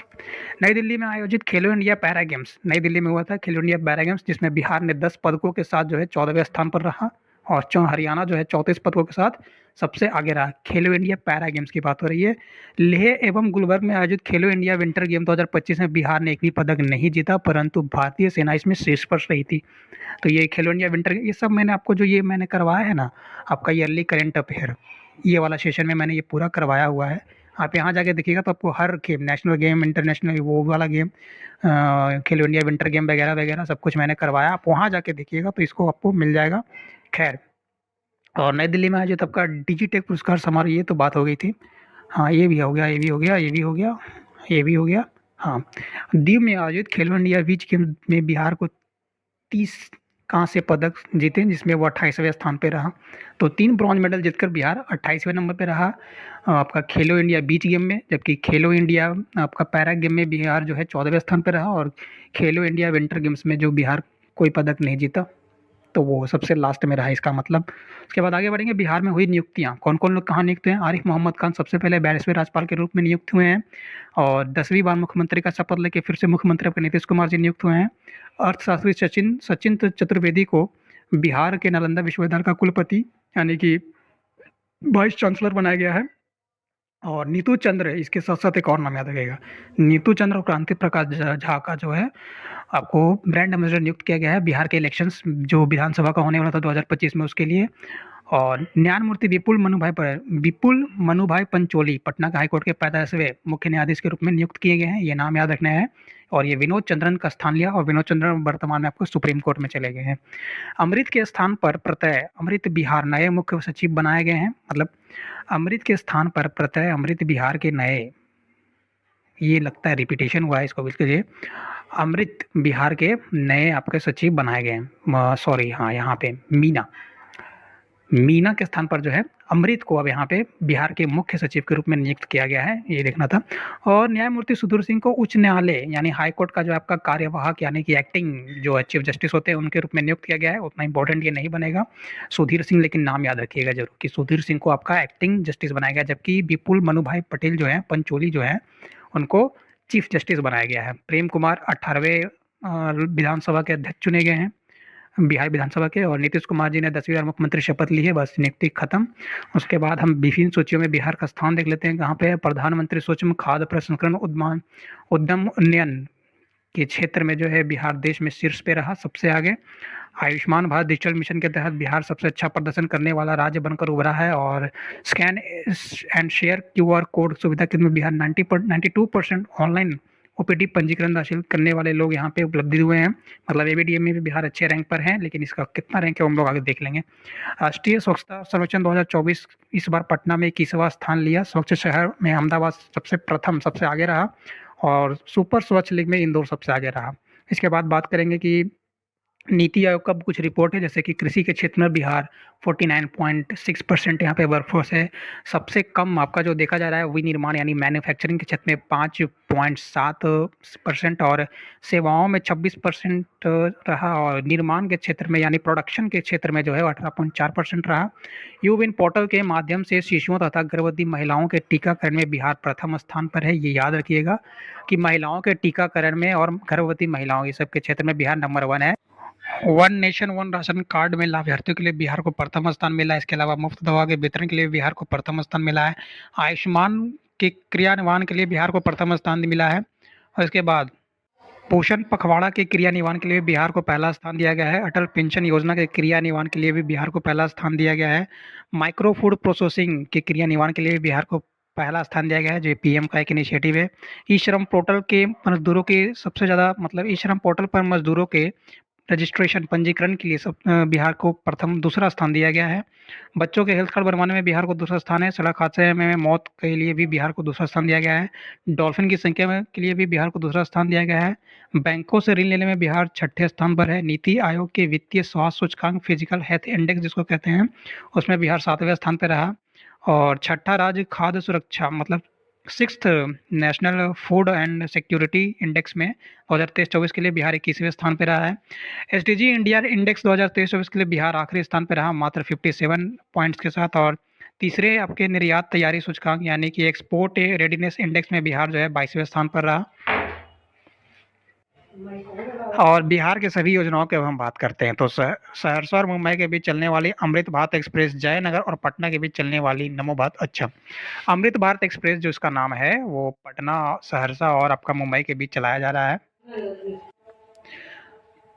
नई दिल्ली में आयोजित खेलो इंडिया पैरा गेम्स, नई दिल्ली में हुआ था खेलो इंडिया पैरा गेम्स, जिसमें बिहार ने 10 पदकों के साथ जो है 14वें स्थान पर रहा, और हरियाणा जो है 34 पदकों के साथ सबसे आगे रहा। खेलो इंडिया पैरा गेम्स की बात हो रही है। लेह एवं गुलबर्ग में आयोजित खेलो इंडिया विंटर गेम 2025 में बिहार ने एक भी पदक नहीं जीता, परंतु भारतीय सेना इसमें शीर्ष पर रही थी। तो ये खेलो इंडिया विंटर, ये सब मैंने आपको जो ये मैंने करवाया है ना, आपका ईयरली करंट अफेयर, ये वाला सेशन में मैंने ये पूरा करवाया हुआ है। आप यहाँ जाके देखिएगा तो आपको हर गेम, नेशनल गेम, इंटरनेशनल, वो वाला गेम, खेलो इंडिया विंटर गेम वगैरह वगैरह सब कुछ मैंने करवाया। आप वहाँ जाके देखिएगा तो इसको आपको मिल जाएगा। खैर, और नई दिल्ली में आयोजित आपका डिजिटेक पुरस्कार समारोह, ये तो बात हो गई थी। हाँ, ये भी हो गया, ये भी हो गया, ये भी हो गया, ये भी हो गया। हाँ, दीव में आयोजित खेलो इंडिया बीच गेम में बिहार को 30 कांस्य पदक जीते, जिसमें वो 28वें स्थान पे रहा। तो 3 ब्रॉन्ज मेडल जीतकर बिहार 28वें नंबर पे रहा आपका खेलो इंडिया बीच गेम में। जबकि खेलो इंडिया आपका पैरा गेम में बिहार जो है 14वें स्थान पे रहा, और खेलो इंडिया विंटर गेम्स में जो बिहार कोई पदक नहीं जीता, तो वो सबसे लास्ट में रहा इसका मतलब। उसके बाद आगे बढ़ेंगे। बिहार में हुई नियुक्तियाँ, कौन कौन लोग कहाँ नियुक्त हुए हैं। आरिफ मोहम्मद खान सबसे पहले 42वें राज्यपाल के रूप में नियुक्त हुए हैं, और 10वीं बार मुख्यमंत्री का शपथ लेके फिर से मुख्यमंत्री आपके नीतीश कुमार जी नियुक्त हुए हैं। अर्थशास्त्री सचिन चतुर्वेदी को बिहार के नालंदा विश्वविद्यालय का कुलपति यानी कि वाइस चांसलर बनाया गया है। और नीतू चंद्र, इसके साथ साथ एक और नाम याद रखेगा, नीतू चंद्र और क्रांति प्रकाश झा का जो है आपको ब्रांड एम्बेसडर नियुक्त किया गया है बिहार के इलेक्शंस जो विधानसभा का होने वाला था 2025 में, उसके लिए। और न्यायमूर्ति विपुल मनुभाई पंचोली पटना के हाईकोर्ट के 35वें मुख्य न्यायाधीश के रूप में नियुक्त किए गए हैं, ये नाम याद रखना है। और ये विनोद चंद्रन का स्थान लिया, और विनोद चंद्रन वर्तमान में आपको सुप्रीम कोर्ट में चले गए हैं। अमृत के स्थान पर प्रत्यय अमृत बिहार नए मुख्य सचिव बनाए गए हैं, मतलब अमृत के स्थान पर प्रत्यय अमृत बिहार के नए, ये लगता है रिपीटेशन हुआ है, इसको बिल्कुल अमृत बिहार के नए आपके सचिव बनाए गए हैं। सॉरी, हाँ, यहाँ पे मीना के स्थान पर जो है अमृत को अब यहाँ पे बिहार के मुख्य सचिव के रूप में नियुक्त किया गया है, ये देखना था। और न्यायमूर्ति सुधीर सिंह को उच्च न्यायालय यानी हाई कोर्ट का जो आपका कार्यवाहक यानी कि एक्टिंग जो चीफ जस्टिस होते हैं उनके रूप में नियुक्त किया गया है। उतना इंपॉर्टेंट ये नहीं बनेगा सुधीर सिंह, लेकिन नाम याद रखिएगा जरूर कि सुधीर सिंह को आपका एक्टिंग जस्टिस बनाया गया, जबकि विपुल मनुभाई पटेल जो है पंचोली जो है उनको चीफ जस्टिस बनाया गया है। प्रेम कुमार 18वें विधानसभा के अध्यक्ष चुने गए हैं बिहार विधानसभा के, और नीतीश कुमार जी ने 10वीं बार मुख्यमंत्री शपथ ली है, बस नियुक्ति खत्म। उसके बाद हम विभिन्न सूचियों में बिहार का स्थान देख लेते हैं। कहाँ पे प्रधानमंत्री सूक्ष्म खाद्य प्रसंस्करण उद्यम उन्नयन के क्षेत्र में जो है बिहार देश में शीर्ष पे रहा, सबसे आगे। आयुष्मान भारत डिजिटल मिशन के तहत बिहार सबसे अच्छा प्रदर्शन करने वाला राज्य बनकर उभरा है और scan and share QR code सुविधा केंद्र में बिहार 92% ऑनलाइन ओपीडी पंजीकरण हासिल करने वाले लोग यहाँ पे उपलब्धि हुए हैं। मतलब एबीडीए में भी बिहार अच्छे रैंक पर है, लेकिन इसका कितना रैंक है हम लोग आगे देख लेंगे। राष्ट्रीय स्वच्छता सर्वेक्षण 2024 इस बार पटना में 21वां स्थान लिया। स्वच्छ शहर में अहमदाबाद सबसे आगे रहा और सुपर स्वच्छ लीग में इंदौर सबसे आगे रहा। इसके बाद बात करेंगे कि नीति आयोग का कुछ रिपोर्ट है, जैसे कि कृषि के क्षेत्र में बिहार 49.6% यहाँ पे वर्कफोर्स है। सबसे कम आपका जो देखा जा रहा है विनिर्माण यानी मैन्युफैक्चरिंग के क्षेत्र में 5.7% और सेवाओं में 26% रहा और निर्माण के क्षेत्र में यानी प्रोडक्शन के क्षेत्र में जो है 18.4% रहा। यूविन पोर्टल के माध्यम से शिशुओं तथा गर्भवती महिलाओं के टीकाकरण में बिहार प्रथम स्थान पर है। ये याद रखिएगा कि महिलाओं के टीकाकरण में और गर्भवती महिलाओं ये सब के क्षेत्र में बिहार नंबर 1 है। One nation one ration card में लाभार्थियों के लिए बिहार को प्रथम स्थान मिला है। इसके अलावा मुफ्त दवा के वितरण के लिए बिहार को प्रथम स्थान मिला है। आयुष्मान के क्रियान्वयन के लिए बिहार को प्रथम स्थान मिला है और इसके बाद पोषण पखवाड़ा के क्रियान्वयन के लिए बिहार को पहला स्थान दिया गया है। अटल पेंशन योजना के क्रियान्वयन के लिए भी बिहार को पहला स्थान दिया गया है। माइक्रो फूड प्रोसेसिंग के क्रियान्वयन के लिए भी बिहार को पहला स्थान दिया गया है, जो पीएम का एक इनिशिएटिव है। ई श्रम पोर्टल के मजदूरों के सबसे ज़्यादा मतलब ई श्रम पोर्टल पर मजदूरों के रजिस्ट्रेशन पंजीकरण के लिए बिहार को दूसरा स्थान दिया गया है। बच्चों के हेल्थ कार्ड बनवाने में बिहार को दूसरा स्थान है। सड़क हादसे में मौत के लिए भी बिहार को दूसरा स्थान दिया गया है। डॉल्फिन की संख्या में के लिए भी बिहार को दूसरा स्थान दिया गया है। बैंकों से ऋण लेने में बिहार छठे स्थान पर है। नीति आयोग के वित्तीय स्वास्थ्य सूचकांक फिजिकल हेल्थ इंडेक्स जिसको कहते हैं, उसमें बिहार 7वें स्थान पर रहा और छठा राज्य खाद्य सुरक्षा मतलब 6th national food and security index में 2023-24 के लिए बिहार 21वें स्थान पर रहा है। एसडीजी इंडिया इंडेक्स 2023-24 के लिए बिहार आखिरी स्थान पर रहा मात्र 57 पॉइंट्स के साथ और तीसरे आपके निर्यात तैयारी सूचकांक यानी कि एक्सपोर्ट रेडीनेस इंडेक्स में बिहार जो है 22वें स्थान पर रहा। और बिहार के सभी योजनाओं की अब हम बात करते हैं तो सहरसा और मुंबई के बीच चलने वाली अमृत भारत एक्सप्रेस, जयनगर और पटना के बीच चलने वाली नमो भारत अमृत भारत एक्सप्रेस जो इसका नाम है वो पटना, सहरसा और आपका मुंबई के बीच चलाया जा रहा है।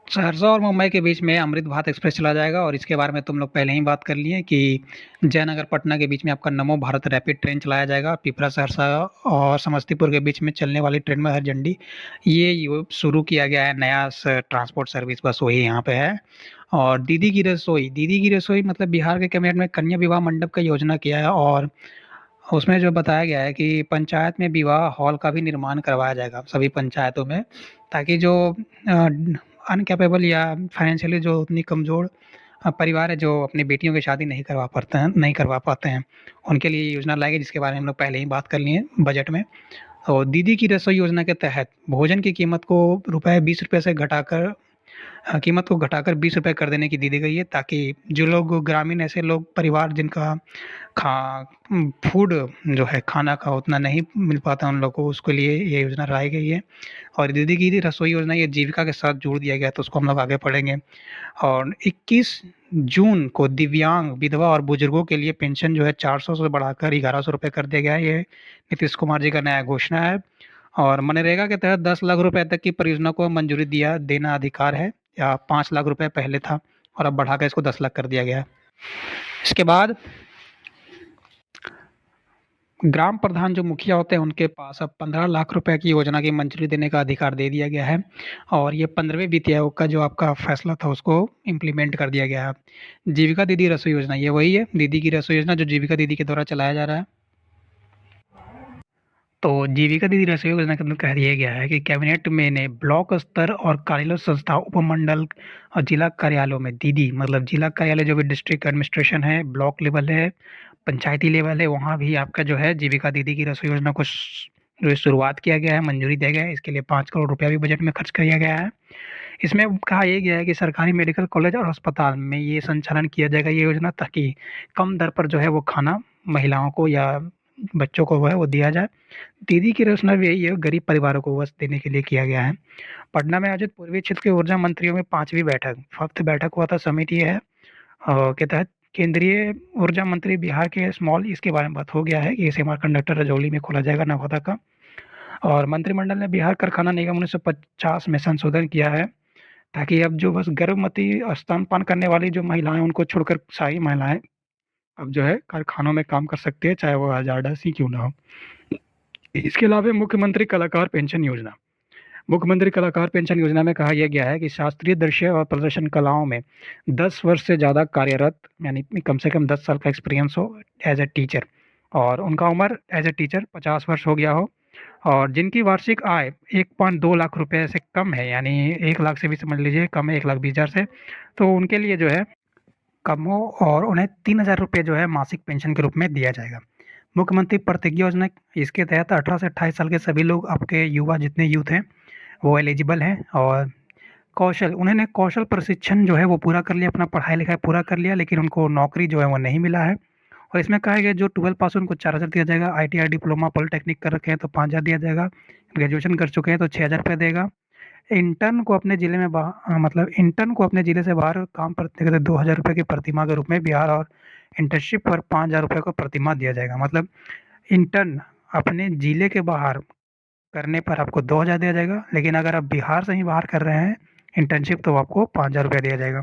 सहरसा और मुंबई के बीच में अमृत भारत एक्सप्रेस चला जाएगा और इसके बारे में तुम लोग पहले ही बात कर लिए कि जयनगर पटना के बीच में आपका नमो भारत रैपिड ट्रेन चलाया जाएगा। पिपरा सहरसा और समस्तीपुर के बीच में चलने वाली ट्रेन में हर झंडी ये शुरू किया गया है नया ट्रांसपोर्ट सर्विस, बस वही यहाँ पे है। और दीदी की रसोई मतलब बिहार के कैबिनेट में कन्या विवाह मंडप का योजना किया है और उसमें जो बताया गया है कि पंचायत में विवाह हॉल का भी निर्माण करवाया जाएगा सभी पंचायतों में, ताकि जो अनकैपेबल या फाइनेंशियली जो उतनी कमज़ोर परिवार है जो अपनी बेटियों की शादी नहीं करवा पाते हैं उनके लिए ये योजना लाएगी, जिसके बारे में हम लोग पहले ही बात कर लिए बजट में। और दीदी की रसोई योजना के तहत भोजन की कीमत को ₹20 से घटाकर कीमत को घटाकर ₹20 कर देने की दी गई है, ताकि जो लोग ग्रामीण ऐसे लोग परिवार जिनका फूड जो है खाना का उतना नहीं मिल पाता उन लोगों को, उसके लिए ये योजना लाई गई है। और दीदी की रसोई योजना ये जीविका के साथ जोड़ दिया गया है, तो उसको हम लोग आगे पढ़ेंगे। और 21 जून को दिव्यांग, विधवा और बुजुर्गों के लिए पेंशन जो है 400 से बढ़ाकर ₹1100 कर दिया गया है। ये नीतीश कुमार जी का नया घोषणा है। और मनरेगा के तहत 10 लाख रुपए तक की परियोजना को मंजूरी देना अधिकार है, या 5 लाख रुपए पहले था और अब बढ़ाकर इसको 10 लाख कर दिया गया है। इसके बाद ग्राम प्रधान जो मुखिया होते हैं उनके पास अब 15 लाख रुपए की योजना की मंजूरी देने का अधिकार दे दिया गया है और ये 15वें वित्त आयोग का जो आपका फैसला था उसको इम्प्लीमेंट कर दिया गया है। जीविका दीदी रसोई योजना ये वही है, दीदी की रसोई योजना जो जीविका दीदी के द्वारा चलाया जा रहा है। तो जीविका दीदी रसोई योजना के अंदर कह दिया गया है कि कैबिनेट में ने ब्लॉक स्तर और कार्यालय संस्था, उपमंडल और जिला कार्यालयों में दीदी मतलब जिला कार्यालय जो भी डिस्ट्रिक्ट एडमिनिस्ट्रेशन है, ब्लॉक लेवल है, पंचायती लेवल है, वहाँ भी आपका जो है जीविका दीदी की रसोई योजना को जो है शुरुआत किया गया है, मंजूरी दिया गया है। इसके लिए 5 करोड़ रुपया भी बजट में खर्च किया गया है। इसमें कहा यह गया है कि सरकारी मेडिकल कॉलेज और अस्पताल में ये संचालन किया जाएगा ये योजना, ताकि कम दर पर जो है वो खाना महिलाओं को या बच्चों को है वो दिया जाए। दीदी की योजना भी यही है, गरीब परिवारों को बस देने के लिए किया गया है। पटना में आयोजित पूर्वी क्षेत्र के ऊर्जा मंत्रियों में 5वीं बैठक, 5th बैठक हुआ था, समिति है के तहत केंद्रीय ऊर्जा मंत्री बिहार के स्मॉल इसके बारे में बात हो गया है कि एसएमआर कंडक्टर रजौली में खोला जाएगा नवादा का। और मंत्रिमंडल ने बिहार कारखाना निगम 1950 में संशोधन किया है, ताकि अब जो बस गर्भवती स्तनपान करने वाली जो महिलाएं, उनको छोड़कर सारी महिलाएं अब जो है कारखानों में काम कर सकती है, चाहे वो हजारदस्त ही क्यों ना हो। इसके अलावा मुख्यमंत्री कलाकार पेंशन योजना, मुख्यमंत्री कलाकार पेंशन योजना में कहा यह गया है कि शास्त्रीय दृश्य और प्रदर्शन कलाओं में 10 वर्ष से ज़्यादा कार्यरत, यानी कम से कम 10 साल का एक्सपीरियंस हो एज ए टीचर, और उनका उम्र एज ए टीचर 50 वर्ष हो गया हो, और जिनकी वार्षिक आय 1.2 लाख रुपए से कम है, यानी 1 लाख से भी समझ लीजिए कम है, 1,20,000 से, तो उनके लिए जो है कम हो, और उन्हें 3,000 रुपये जो है मासिक पेंशन के रूप में दिया जाएगा। मुख्यमंत्री प्रतिज्ञा योजना, इसके तहत 18 से 28 साल के सभी लोग, आपके युवा जितने यूथ हैं वो एलिजिबल हैं, और कौशल, उन्होंने कौशल प्रशिक्षण जो है वो पूरा कर लिया, अपना पढ़ाई लिखाई पूरा कर लिया, लेकिन उनको नौकरी जो है वो नहीं मिला है। और इसमें कहा गया जो 12 पास उनको 4,000 दिया जाएगा, ITI डिप्लोमा पॉलिटेक्निक कर रखे हैं तो 5,000 दिया जाएगा, ग्रेजुएशन कर चुके हैं तो 6,000 रुपये देगा। इंटर्न को अपने ज़िले में मतलब इंटर्न को अपने ज़िले से बाहर काम करते करते 2,000 रुपये की प्रतिमाह के रूप में बिहार, और इंटर्नशिप पर 5,000 रुपये को प्रतिमाह दिया जाएगा। मतलब इंटर्न अपने ज़िले के बाहर करने पर आपको 2,000 दिया जाएगा, लेकिन अगर आप बिहार से ही बाहर कर रहे हैं इंटर्नशिप तो आपको 5,000 रुपये दिया जाएगा।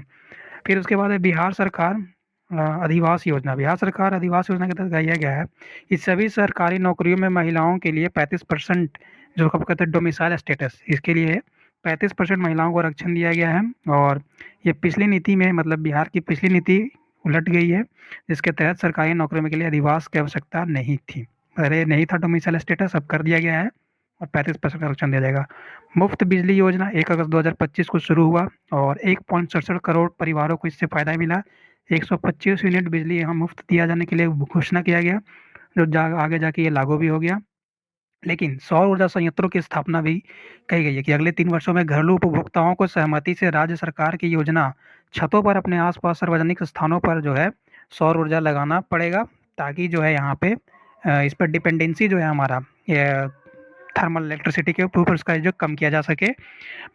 फिर उसके बाद है बिहार सरकार अधिवास योजना। बिहार सरकार अधिवास योजना के तहत कहा गया है कि सभी सरकारी नौकरियों में महिलाओं के लिए 35%, जो आप कहते हैं डोमिसाइल स्टेटस, इसके लिए 35% महिलाओं को आरक्षण दिया गया है। और ये पिछली नीति में, मतलब बिहार की पिछली नीति उलट गई है, जिसके तहत सरकारी नौकरियों के लिए अधिवास की आवश्यकता नहीं थी, पहले नहीं था डोमिसाइल स्टेटस, अब कर दिया गया है, और 35% आरक्षण दिया जाएगा। मुफ्त बिजली योजना 1 अगस्त 2025 को शुरू हुआ, और 1.67 करोड़ परिवारों को इससे फ़ायदा मिला। 125 यूनिट बिजली यहाँ मुफ्त दिया जाने के लिए घोषणा किया गया, जो आगे जाके ये लागू भी हो गया। लेकिन सौर ऊर्जा संयंत्रों की स्थापना भी कही गई है कि अगले 3 वर्षों में घरेलू उपभोक्ताओं को सहमति से राज्य सरकार की योजना छतों पर अपने आसपास सार्वजनिक स्थानों पर जो है सौर ऊर्जा लगाना पड़ेगा, ताकि जो है यहाँ पे इस पर डिपेंडेंसी जो है हमारा थर्मल इलेक्ट्रिसिटी के ऊपर उसका जो कम किया जा सके।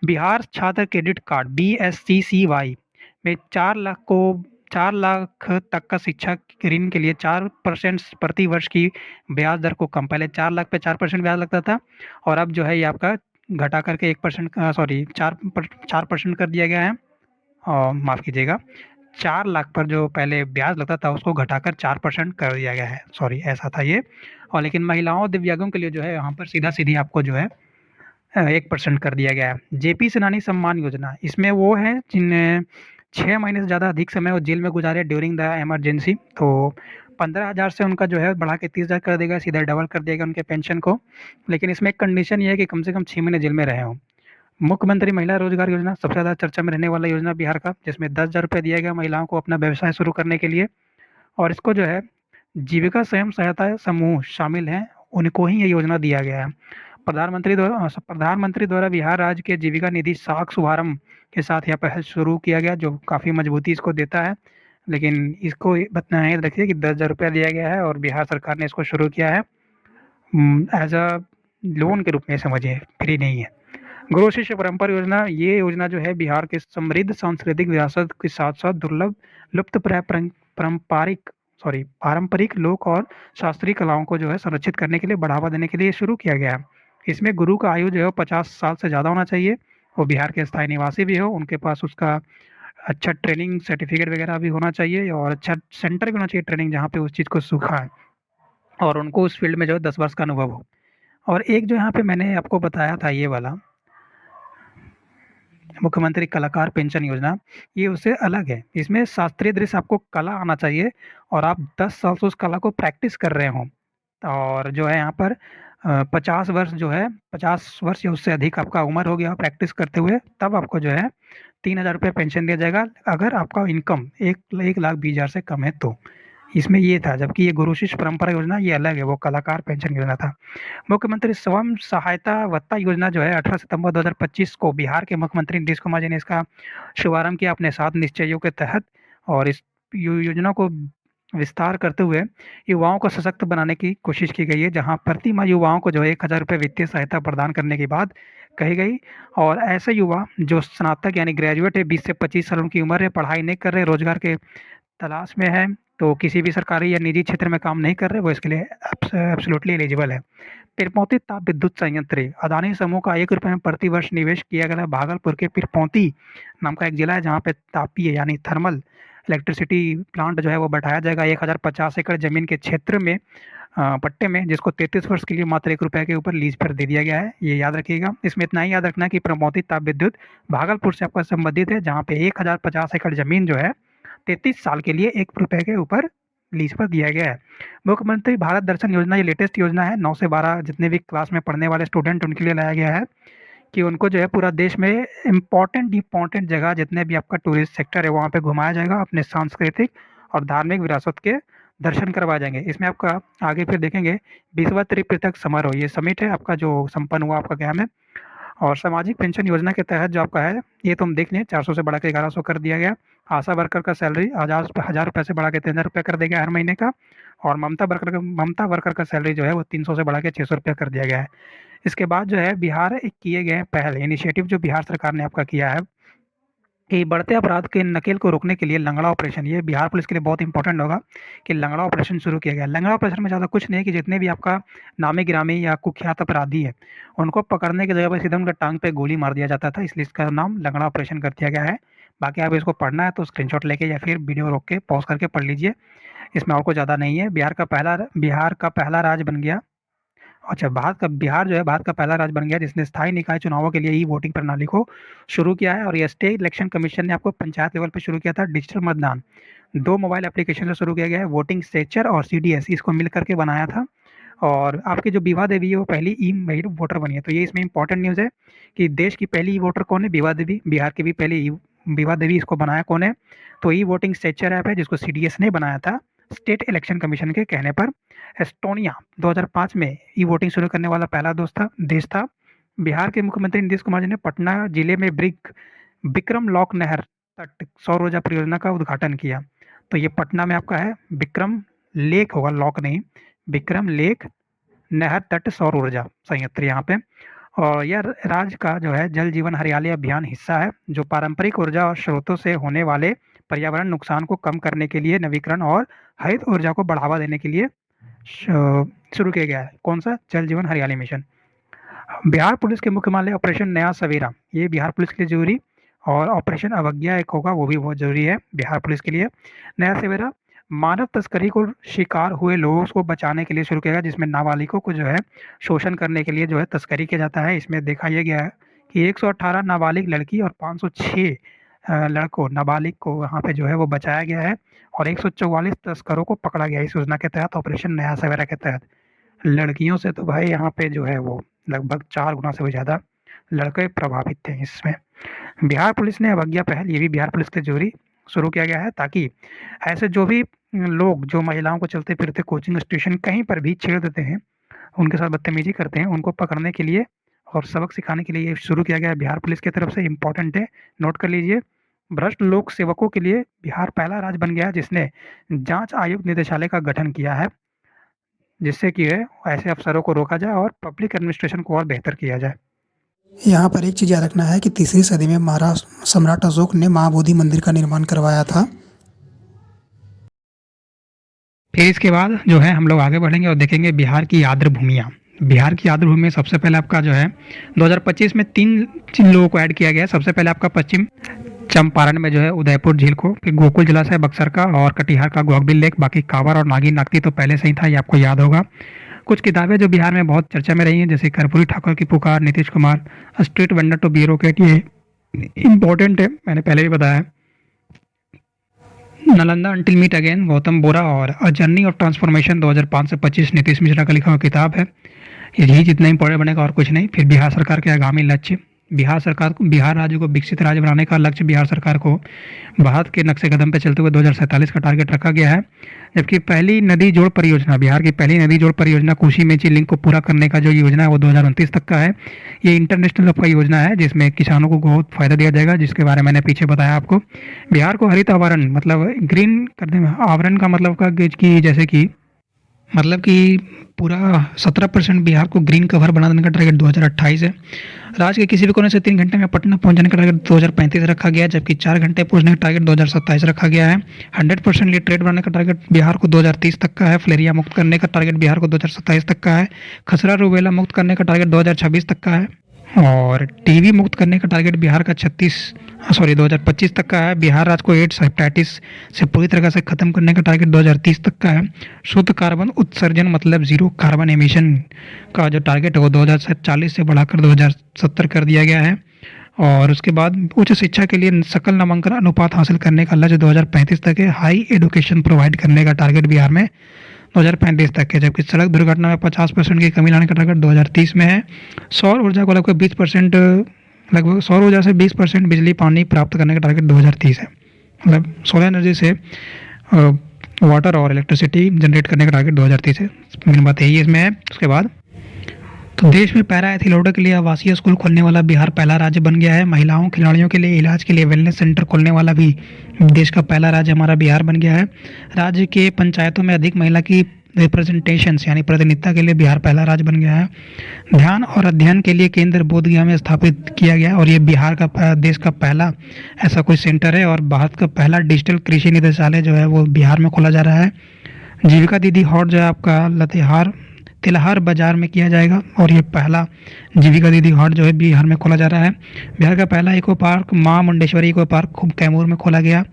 बिहार छात्र क्रेडिट कार्ड BSCCY में 4 लाख तक का शिक्षा ऋण के लिए 4% प्रति वर्ष की ब्याज दर को कम, पहले 4 लाख पे 4% ब्याज लगता था, और अब जो है ये आपका घटा करके 1%, सॉरी 4% कर दिया गया है, और माफ़ कीजिएगा 4 लाख पर जो पहले ब्याज लगता था उसको घटाकर 4% कर दिया गया है, सॉरी ऐसा था ये। और लेकिन महिलाओं दिव्यांगों के लिए जो है यहाँ पर सीधा सीधी आपको जो है 1% कर दिया गया है। JP सेनानी सम्मान योजना, इसमें वो है जिन 6 महीने से ज़्यादा अधिक समय वो जेल में गुजारे ड्यूरिंग द इमरजेंसी, तो 15,000 से उनका जो है बढ़ा के 30,000 कर देगा, सीधा डबल कर देगा उनके पेंशन को। लेकिन इसमें एक कंडीशन ये है कि कम से कम 6 महीने जेल में रहे हों। मुख्यमंत्री महिला रोजगार योजना, सबसे ज़्यादा चर्चा में रहने वाला योजना बिहार का, जिसमें 10,000 रुपये दिया गया महिलाओं को अपना व्यवसाय शुरू करने के लिए, और इसको जो है जीविका स्वयं सहायता समूह शामिल हैं उनको ही ये योजना दिया गया है। प्रधानमंत्री द्वारा बिहार राज्य के जीविका निधि साख शुभारंभ के साथ यह पहल शुरू किया गया, जो काफ़ी मजबूती इसको देता है। लेकिन इसको बताना याद रखिए कि 10,000 रुपया दिया गया है, और बिहार सरकार ने इसको शुरू किया है एज अ लोन के रूप में, समझिए फ्री नहीं है। गुरु शिष्य परंपरा योजना, ये योजना जो है बिहार के समृद्ध सांस्कृतिक विरासत के साथ साथ दुर्लभ लुप्त प्राय पारंपरिक लोक और शास्त्रीय कलाओं को जो है संरक्षित करने के लिए, बढ़ावा देने के लिए शुरू किया गया है। इसमें गुरु का आयु जो है 50 साल से ज़्यादा होना चाहिए, वो बिहार के स्थायी निवासी भी हो, उनके पास उसका अच्छा ट्रेनिंग सर्टिफिकेट वगैरह भी होना चाहिए, और अच्छा सेंटर भी होना चाहिए ट्रेनिंग जहाँ पे उस चीज़ को सिखाएं, और उनको उस फील्ड में जो है 10 वर्ष का अनुभव हो। और एक जो यहाँ पे मैंने आपको बताया था ये वाला मुख्यमंत्री कलाकार पेंशन योजना, ये उससे अलग है। इसमें शास्त्रीय दृश्य आपको कला आना चाहिए, और आप 10 साल से उस कला को प्रैक्टिस कर रहे हों, और जो है यहाँ पर 50 वर्ष जो है 50 वर्ष या उससे अधिक आपका उम्र हो गया प्रैक्टिस करते हुए, तब आपको जो है 3,000 रुपये पेंशन दिया जाएगा, अगर आपका इनकम 1,20,000 से कम है तो। इसमें ये था, जबकि ये गुरु शिष्य परंपरा योजना ये अलग है, वो कलाकार पेंशन योजना था। मुख्यमंत्री स्वयं सहायता भत्ता योजना जो है 18 सितंबर 2025 को बिहार के मुख्यमंत्री नीतीश कुमार जी ने इसका शुभारंभ किया अपने 7 निश्चयों के तहत, और इस योजना को विस्तार करते हुए युवाओं को सशक्त बनाने की कोशिश की गई है, जहां प्रति माह युवाओं को जो है 1,000 रुपये वित्तीय सहायता प्रदान करने की बात कही गई। और ऐसे युवा जो स्नातक यानी ग्रेजुएट है, 20 से 25 साल उनकी उम्र है, पढ़ाई नहीं कर रहे, रोजगार के तलाश में है, तो किसी भी सरकारी या निजी क्षेत्र में काम नहीं कर रहे, वो इसके लिए एब्सोल्युटली एलिजिबल है। पिरपौती ताप विद्युत संयंत्र अदानी समूह का ₹1 में प्रतिवर्ष निवेश किया गया है। भागलपुर के पिरपौती नाम का एक जिला है जहाँ पे तापीय यानी थर्मल इलेक्ट्रिसिटी प्लांट जो है वो बैठाया जाएगा 1050 एकड़ जमीन के क्षेत्र में, पट्टे में, जिसको 33 वर्ष के लिए मात्र ₹1 के ऊपर लीज पर दे दिया गया है। ये याद रखिएगा। इसमें इतना ही याद रखना है कि पिरपौती ताप विद्युत भागलपुर से आपका संबंधित है, जहाँ पे 1050 एकड़ जमीन जो है 33 साल के लिए ₹1 के ऊपर लीज पर दिया गया है। मुख्यमंत्री भारत दर्शन योजना ये लेटेस्ट योजना है। 9 से 12 जितने भी क्लास में पढ़ने वाले स्टूडेंट उनके लिए लाया गया है कि उनको जो है पूरा देश में इम्पोर्टेंट जगह जितने भी आपका टूरिस्ट सेक्टर है वहाँ पे घुमाया जाएगा, अपने सांस्कृतिक और धार्मिक विरासत के दर्शन करवाए जाएंगे। इसमें आपका आगे फिर देखेंगे 20वां त्रिपिटक समारोह, ये समिट है आपका जो संपन्न हुआ आपका गया में। और सामाजिक पेंशन योजना के तहत जो आपका है, ये तुम देख लें, 400 से बढ़ा के 1100 कर दिया गया। आशा वर्कर का सैलरी 1000 से बढ़ा के 3000 कर दिया गया हर महीने का। और ममता वर्कर का सैलरी जो है वो 300 से बढ़ा के 600 कर दिया गया है। इसके बाद जो है बिहार किए गए पहल इनिशिएटिव जो बिहार सरकार ने आपका किया है कि बढ़ते अपराध के नकेल को रोकने के लिए लंगड़ा ऑपरेशन, ये बिहार पुलिस के लिए बहुत इंपॉर्टेंट होगा कि लंगड़ा ऑपरेशन शुरू किया गया। लंगड़ा ऑपरेशन में ज़्यादा कुछ नहीं है कि जितने भी आपका नामी गिरामी या कुख्यात अपराधी है उनको पकड़ने की जगह पर सीधा उनका टांग पे गोली मार दिया जाता था, इसलिए इसका नाम लंगड़ा ऑपरेशन कर दिया गया है। बाकी आप इसको पढ़ना है तो स्क्रीनशॉट लेके या फिर वीडियो रोक के पॉज करके पढ़ लीजिए, इसमें और कुछ ज़्यादा नहीं है। बिहार का पहला राज्य बन गया। अच्छा, बिहार जो है भारत का पहला राज्य बन गया जिसने स्थायी निकाय चुनावों के लिए ई वोटिंग प्रणाली को शुरू किया है। और ये स्टेट इलेक्शन कमीशन ने आपको पंचायत लेवल पे शुरू किया था। डिजिटल मतदान 2 मोबाइल एप्लीकेशन से शुरू किया गया है, वोटिंग स्ट्रेचर और सीडीएस इसको मिल करके बनाया था। और आपकी जो विभा देवी है वो पहली ई मेरिट वोटर बनी है। तो ये इसमें इंपॉर्टेंट न्यूज़ है कि देश की पहली ई वोटर कौन है? विभा देवी। बिहार की भी पहली विभा देवी, इसको बनाया कौन है? तो ई वोटिंग स्ट्रेचर ऐप है जिसको सीडीएस ने बनाया था स्टेट इलेक्शन कमीशन के कहने पर। एस्टोनिया 2005 में ई वोटिंग शुरू करने वाला पहला देश था। बिहार के मुख्यमंत्री नीतीश कुमार जी ने पटना जिले में विक्रम लॉक नहर तट सौर ऊर्जा परियोजना का उद्घाटन किया। तो ये पटना में आपका है, विक्रम लेक होगा, लॉक नहीं, विक्रम लेक नहर तट सौर ऊर्जा संयंत्र यहाँ पे। और यह राज्य का जो है जल जीवन हरियाली अभियान हिस्सा है, जो पारंपरिक ऊर्जा और स्रोतों से होने वाले पर्यावरण नुकसान को कम करने के लिए नवीकरण और हरित ऊर्जा को बढ़ावा देने के लिए शुरू किया गया है। कौन सा? जल जीवन हरियाली मिशन। बिहार पुलिस के मुख्य मामले ऑपरेशन नया सवेरा, ये बिहार पुलिस के लिए जरूरी। और ऑपरेशन अवज्ञा एक होगा, वो भी बहुत जरूरी है बिहार पुलिस के लिए। नया सवेरा मानव तस्करी को शिकार हुए लोगों को बचाने के लिए शुरू किया गया, जिसमें नाबालिगों को जो है शोषण करने के लिए जो है तस्करी किया जाता है। इसमें देखा यह गया है कि 118 नाबालिग लड़की और 506 लड़कों नाबालिग को यहाँ पे जो है वो बचाया गया है। और 144 तस्करों को पकड़ा गया इस योजना के तहत, ऑपरेशन नया सवेरा के तहत। लड़कियों से तो भाई यहाँ पे जो है वो लगभग 4 गुना से भी ज़्यादा लड़के प्रभावित थे इसमें। बिहार पुलिस ने अवज्ञा पहल, ये भी बिहार पुलिस के जरूरी शुरू किया गया है, ताकि ऐसे जो भी लोग जो महिलाओं को चलते फिरते कोचिंग स्टेशन कहीं पर भी छेड़ देते हैं, उनके साथ बदतमीजी करते हैं, उनको पकड़ने के लिए और सबक सिखाने के लिए ये शुरू किया गया है बिहार पुलिस की तरफ से। इम्पोर्टेंट है, नोट कर लीजिए। भ्रष्ट लोक सेवकों के लिए बिहार पहला राज्य बन गया है जिसने जांच आयुक्त निदेशालय का गठन किया है, जिससे कि ऐसे अफसरों को रोका जाए और पब्लिक एडमिनिस्ट्रेशन को और बेहतर किया जाए। यहाँ पर एक चीज़ याद रखना है कि 3री सदी में महाराष्ट्र सम्राट अशोक ने महाबोधि मंदिर का निर्माण करवाया था। फिर इसके बाद जो है हम लोग आगे बढ़ेंगे और देखेंगे बिहार की आर्द्र भूमियाँ। बिहार की आर्द्र भूमि सबसे पहले आपका जो है 2025 में 3 लोगों को ऐड किया गया है। सबसे पहले आपका पश्चिम चंपारण में जो है उदयपुर झील को, फिर गोकुल जलाशय बक्सर का और कटिहार का ग्वागबिल लेक। बाकी कांवर और नागिन नागती तो पहले से ही था, ये आपको याद होगा। कुछ किताबें जो बिहार में बहुत चर्चा में रही हैं, जैसे कर्पूरी ठाकुर की पुकार, Nitish Kumar, street vendor to bureaucrat, ये इम्पोर्टेंट है, मैंने पहले भी बताया है। Nalanda until meet again Gautam Bora और अ जर्नी ऑफ ट्रांसफॉर्मेशन 2005 से 25 नीतीश मिश्रा का लिखा हुआ किताब है। यही जितना इंपॉर्टेंट बनेगा और कुछ नहीं। फिर बिहार सरकार के आगामी लक्ष्य, बिहार राज्य को विकसित राज्य बनाने का लक्ष्य बिहार सरकार को भारत के नक्शे कदम पर चलते हुए 2047 का टारगेट रखा गया है। जबकि पहली नदी जोड़ परियोजना, बिहार की पहली नदी जोड़ परियोजना कोसी मेची लिंक को पूरा करने का जो योजना है वो 2029 तक का है। ये इंटरनेशनल का योजना है जिसमें किसानों को बहुत फायदा दिया जाएगा, जिसके बारे में मैंने पीछे बताया आपको। बिहार को हरित आवरण मतलब ग्रीन करने में, आवरण का मतलब का कि जैसे कि मतलब कि पूरा 17% बिहार को ग्रीन कवर बना देने का टारगेट 2028 है। राज्य के किसी भी कोने से 3 घंटे में पटना पहुंच जाने का टारगेट 2035 रखा गया है, जबकि 4 घंटे पहुंचने का टारगेट 2027 रखा गया है। 100% लिटरेट बनाने का टारगेट बिहार को 2030 तक का है। फलेरिया मुक्त करने का टारगेट बिहार को 2027 तक का है। खसरा रूबेला मुक्त करने का टारगेट 2026 तक का है। और टीबी मुक्त करने का टारगेट बिहार का 2025 तक का है। बिहार राज्य को एड्स हेपेटाइटिस से पूरी तरह से खत्म करने का टारगेट 2030 तक का है। शुद्ध कार्बन उत्सर्जन मतलब जीरो कार्बन एमिशन का जो टारगेट है वो 2040 से बढ़ाकर 2070 कर दिया गया है। और उसके बाद उच्च शिक्षा के लिए सकल नामांकन अनुपात हासिल करने का लक्ष्य 2035 तक है। हाई एडुकेशन प्रोवाइड करने का टारगेट बिहार में 2035 तक है, जबकि सड़क दुर्घटना में 50% की कमी लाने का टारगेट 2030 में है। सौर ऊर्जा को लगभग 20% लगभग सौर ऊर्जा से 20% बिजली पानी प्राप्त करने का टारगेट 2030 है। मतलब सोलर एनर्जी से वाटर और इलेक्ट्रिसिटी जनरेट करने का टारगेट 2030 है। मेन बात यही इसमें है। उसके बाद तो देश में पैरा एथलीटों के लिए आवासीय स्कूल खोलने वाला बिहार पहला राज्य बन गया है। महिलाओं खिलाड़ियों के लिए इलाज के लिए वेलनेस सेंटर खोलने वाला भी देश का पहला राज्य हमारा बिहार बन गया है। राज्य के पंचायतों में अधिक महिला की रिप्रेजेंटेशंस यानी प्रतिनिधित्व के लिए बिहार पहला राज्य बन गया है। ध्यान और अध्ययन के लिए केंद्र बोधगया में स्थापित किया गया और ये बिहार का देश का पहला ऐसा कोई सेंटर है। और भारत का पहला डिजिटल कृषि निदेशालय जो है वो बिहार में खोला जा रहा है। जीविका दीदी हॉट जो है आपका लतेहार तिलहार बाजार में किया जाएगा और ये पहला जीविका दीदी हॉट जो है बिहार में खोला जा रहा है। बिहार का पहला इको पार्क माँ मुंडेश्वरी इको पार्क खूब कैमूर में खोला गया।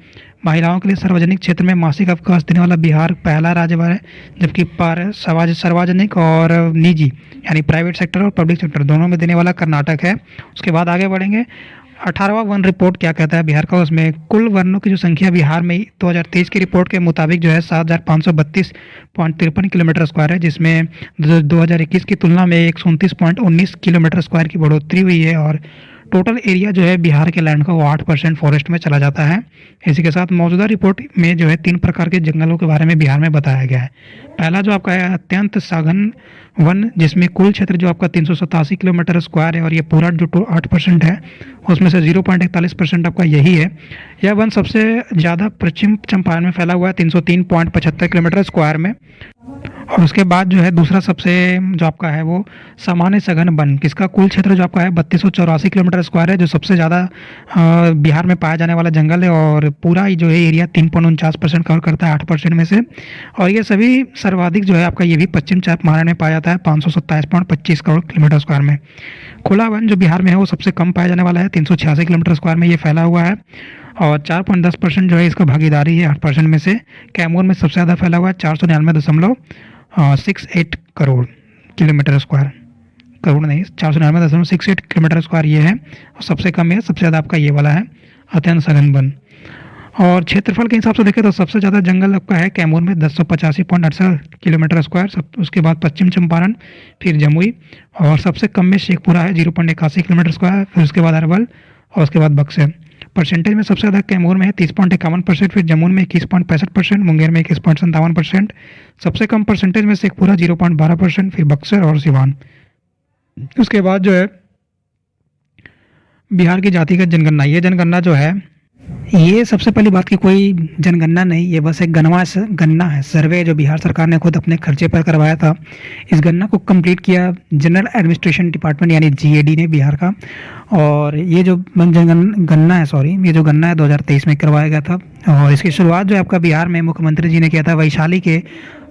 महिलाओं के लिए सार्वजनिक क्षेत्र में मासिक अवकाश देने वाला बिहार पहला राज्य है, जबकि सार्वजनिक और निजी यानी प्राइवेट सेक्टर और पब्लिक सेक्टर दोनों में देने वाला कर्नाटक है। उसके बाद आगे बढ़ेंगे। 18वां वन रिपोर्ट क्या कहता है बिहार का, उसमें कुल वनों की जो संख्या बिहार में 2023 की रिपोर्ट के मुताबिक जो है 7,532.53 किलोमीटर स्क्वायर है, जिसमें 2021 की तुलना में 129.19 किलोमीटर स्क्वायर की बढ़ोतरी हुई है। और टोटल एरिया जो है बिहार के लैंड का वो 8% फॉरेस्ट में चला जाता है। इसी के साथ मौजूदा रिपोर्ट में जो है 3 प्रकार के जंगलों के बारे में बिहार में बताया गया है। पहला जो आपका है अत्यंत सघन वन, जिसमें कुल क्षेत्र जो आपका 387 किलोमीटर स्क्वायर है और ये पूरा जो 8% है उसमें से 0.41% आपका यही है। यह वन सबसे ज़्यादा पश्चिम चंपारण में फैला हुआ है 303.75 किलोमीटर स्क्वायर में। और उसके बाद जो है दूसरा सबसे जो आपका है वो सामान्य सघन वन, किसका कुल क्षेत्र जो आपका है 3284 किलोमीटर स्क्वायर है, जो सबसे ज़्यादा बिहार में पाया जाने वाला जंगल है। और पूरा ही जो है एरिया 3.49% कवर करता है 8% में से। और ये सभी सर्वाधिक जो है आपका ये भी पश्चिम चंपारण में पाया जाता है 527.25 करोड़ किलोमीटर स्क्वायर में। खुला वन जो बिहार में है वो सबसे कम पाया जाने वाला है 386 किलोमीटर स्क्वायर में ये फैला हुआ है। और 4.10% जो है इसका भागीदारी है 8% में से। कैमूर में सबसे ज़्यादा फैला हुआ है 499.68 करोड़ किलोमीटर स्क्वायर, करोड़ नहीं 499.68 किलोमीटर स्क्वायर ये है। और सबसे कम है सबसे ज़्यादा आपका ये वाला है अत्यंत सघन वन। और क्षेत्रफल के हिसाब से देखें तो सबसे ज़्यादा जंगल आपका है कैमूर में 1085.68 किलोमीटर स्क्वायर, उसके बाद पश्चिम चंपारण, फिर जमुई, और सबसे कम में शेखपुरा है 0.81 किलोमीटर स्क्वायर, फिर उसके बाद अरवल और उसके बाद बक्सर। परसेंटेज में सबसे ज़्यादा कैमूर में है 30.51%, फिर जमुई में 21.65%, मुंगेर में 21.57%। सबसे कम परसेंटेज में शेखपुरा 0.12%, फिर बक्सर और सिवान। उसके बाद जो है बिहार की जातिगत जनगणना, ये जनगणना जो है ये सबसे पहली बात कि कोई जनगणना नहीं, ये बस एक गणना है, सर्वे जो बिहार सरकार ने खुद अपने खर्चे पर करवाया था। इस गणना को कंप्लीट किया जनरल एडमिनिस्ट्रेशन डिपार्टमेंट यानी जीएडी ने बिहार का। और ये जो गणना है ये जो गणना है 2023 में करवाया गया था। और इसकी शुरुआत जो आपका बिहार में मुख्यमंत्री जी ने किया था वैशाली के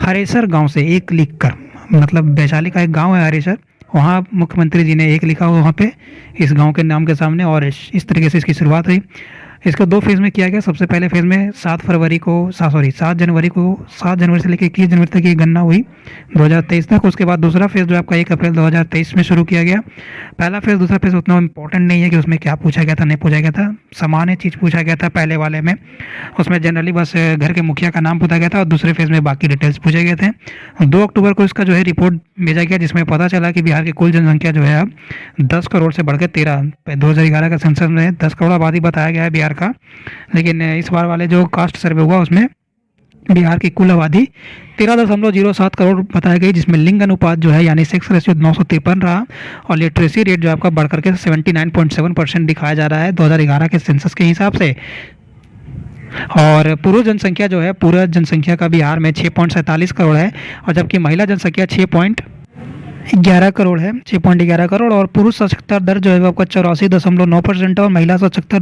हरेसर गाँव से एक लिख कर, मतलब वैशाली का एक गाँव है हरेसर, वहाँ मुख्यमंत्री जी ने एक लिखा वहाँ पे इस गांव के नाम के सामने, और इस तरीके से इसकी शुरुआत हुई। इसको 2 फेज़ में किया गया। सबसे पहले फेज़ में 7 जनवरी से लेकर 21 जनवरी तक ये गणना हुई 2023 तक। उसके बाद दूसरा फेज़ जो आपका 1 अप्रैल 2023 में शुरू किया गया। पहला फेज़ दूसरा फेज़ उतना इम्पोर्टेंट नहीं है कि उसमें क्या पूछा गया था नहीं पूछा गया था, सामान्य चीज़ पूछा गया था पहले वाले में। उसमें जनरली बस घर के मुखिया का नाम पूछा गया था और दूसरे फेज़ में बाकी डिटेल्स पूछे गए थे। 2 अक्टूबर को इसका जो है रिपोर्ट भेजा गया, जिसमें पता चला कि बिहार की कुल जनसंख्या जो है अब 10 करोड़ से बढ़कर 2011 का सेंसस में 10 करोड़ आबादी बताया गया है बिहार का। लेकिन इस बार वाले जो कास्ट सर्वे हुआ उसमें बिहार की कुल आबादी 13.07 करोड़ बताई गई, जिसमें लिंग अनुपात जो है यानी सेक्स रेशियो 953 रहा। और लिटरेसी रेट जो आपका बढ़कर के 79.7% दिखाया जा रहा है 2011 के सेंसस के हिसाब से। और पुरुष जनसंख्या जो है, पूरा जनसंख्या का बिहार में 6.47 करोड़ है, और जबकि महिला जनसंख्या 6.11 करोड़ है, 6.11 करोड़। और पुरुष साक्षरता दर जो है वो आपका 84.9% है, और महिला साक्षरता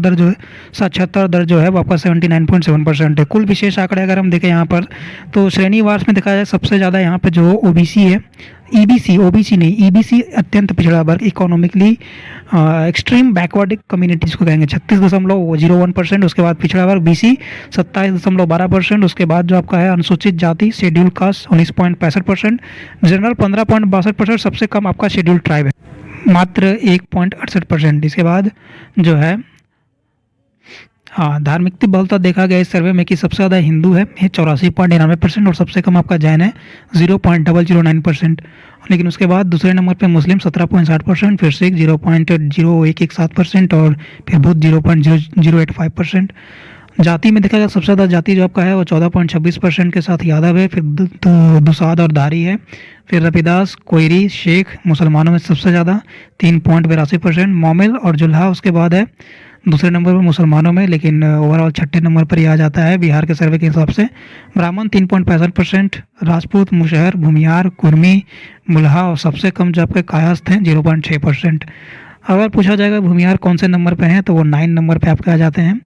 दर जो है वो आपका 79.7% है। कुल विशेष आंकड़े अगर हम देखें यहाँ पर, तो श्रेणीवार में देखा जाए सबसे ज़्यादा यहाँ पे जो ओबीसी है, ओबीसी नहीं, ईबीसी अत्यंत पिछड़ा वर्ग, इकोनॉमिकली एक्सट्रीम बैकवर्ड कम्युनिटीज़ को कहेंगे, 36.01%। उसके बाद पिछड़ा वर्ग बीसी 27.12%। उसके बाद जो आपका है अनुसूचित जाति शेड्यूल कास्ट 19.65%, जनरल 15.62%, सबसे कम आपका शेड्यूल ट्राइब है मात्र 1.68%। इसके बाद जो है हाँ, धार्मिक बहुलता देखा गया इस सर्वे में कि सबसे ज़्यादा हिंदू है, ये 84.99%, और सबसे कम आपका जैन है 0.009%। लेकिन उसके बाद दूसरे नंबर पे मुस्लिम 17.60%, फिर सिख 0.0117%, और फिर बुद्ध 0.0085%। जाति में देखा गया सबसे ज़्यादा जाति जो आपका है वो 14.26% के साथ यादव है, फिर दुसाद और धारी है, फिर रविदास, कोयरी, शेख मुसलमानों में सबसे ज़्यादा 3.82%, मोमिल और जुल्हा उसके बाद है दूसरे नंबर पर मुसलमानों में, लेकिन ओवरऑल छठे नंबर पर ही आ जाता है बिहार के सर्वे के हिसाब से। ब्राह्मण 3.65%, राजपूत, मुशहर, भूमियार, कुर्मी, मुल्हा, और सबसे कम जो आपके कायस्थ हैं 0.6%। अगर पूछा जाएगा भूमियार कौन से नंबर पे हैं, तो वो 9 नंबर पे आपके आ जाते हैं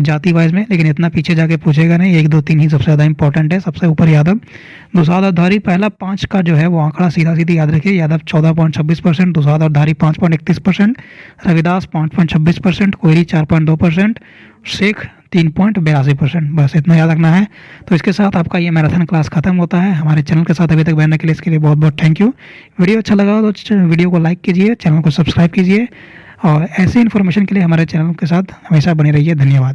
जाति वाइज में, लेकिन इतना पीछे जाके पूछेगा नहीं, 1 2 3 ही सबसे ज़्यादा इंपॉर्टेंट है। सबसे ऊपर यादव, दुसाद और धारी, पहला 5 का जो है वो आंकड़ा सीधा सीधी याद रखिए। यादव 14.26%, दुसाद और धारी 5.31%, रविदास 5.26%, कोयरी 4.2%, शेख 3.82%। बस इतना याद रखना है। तो इसके साथ आपका ये मैराथन क्लास खत्म होता है। हमारे चैनल के साथ अभी तक बनने के लिए इसके लिए बहुत बहुत थैंक यू। वीडियो अच्छा लगा तो वीडियो को लाइक कीजिए, चैनल को सब्सक्राइब कीजिए, और ऐसे इन्फॉर्मेशन के लिए हमारे चैनल के साथ हमेशा बने रहिए। धन्यवाद।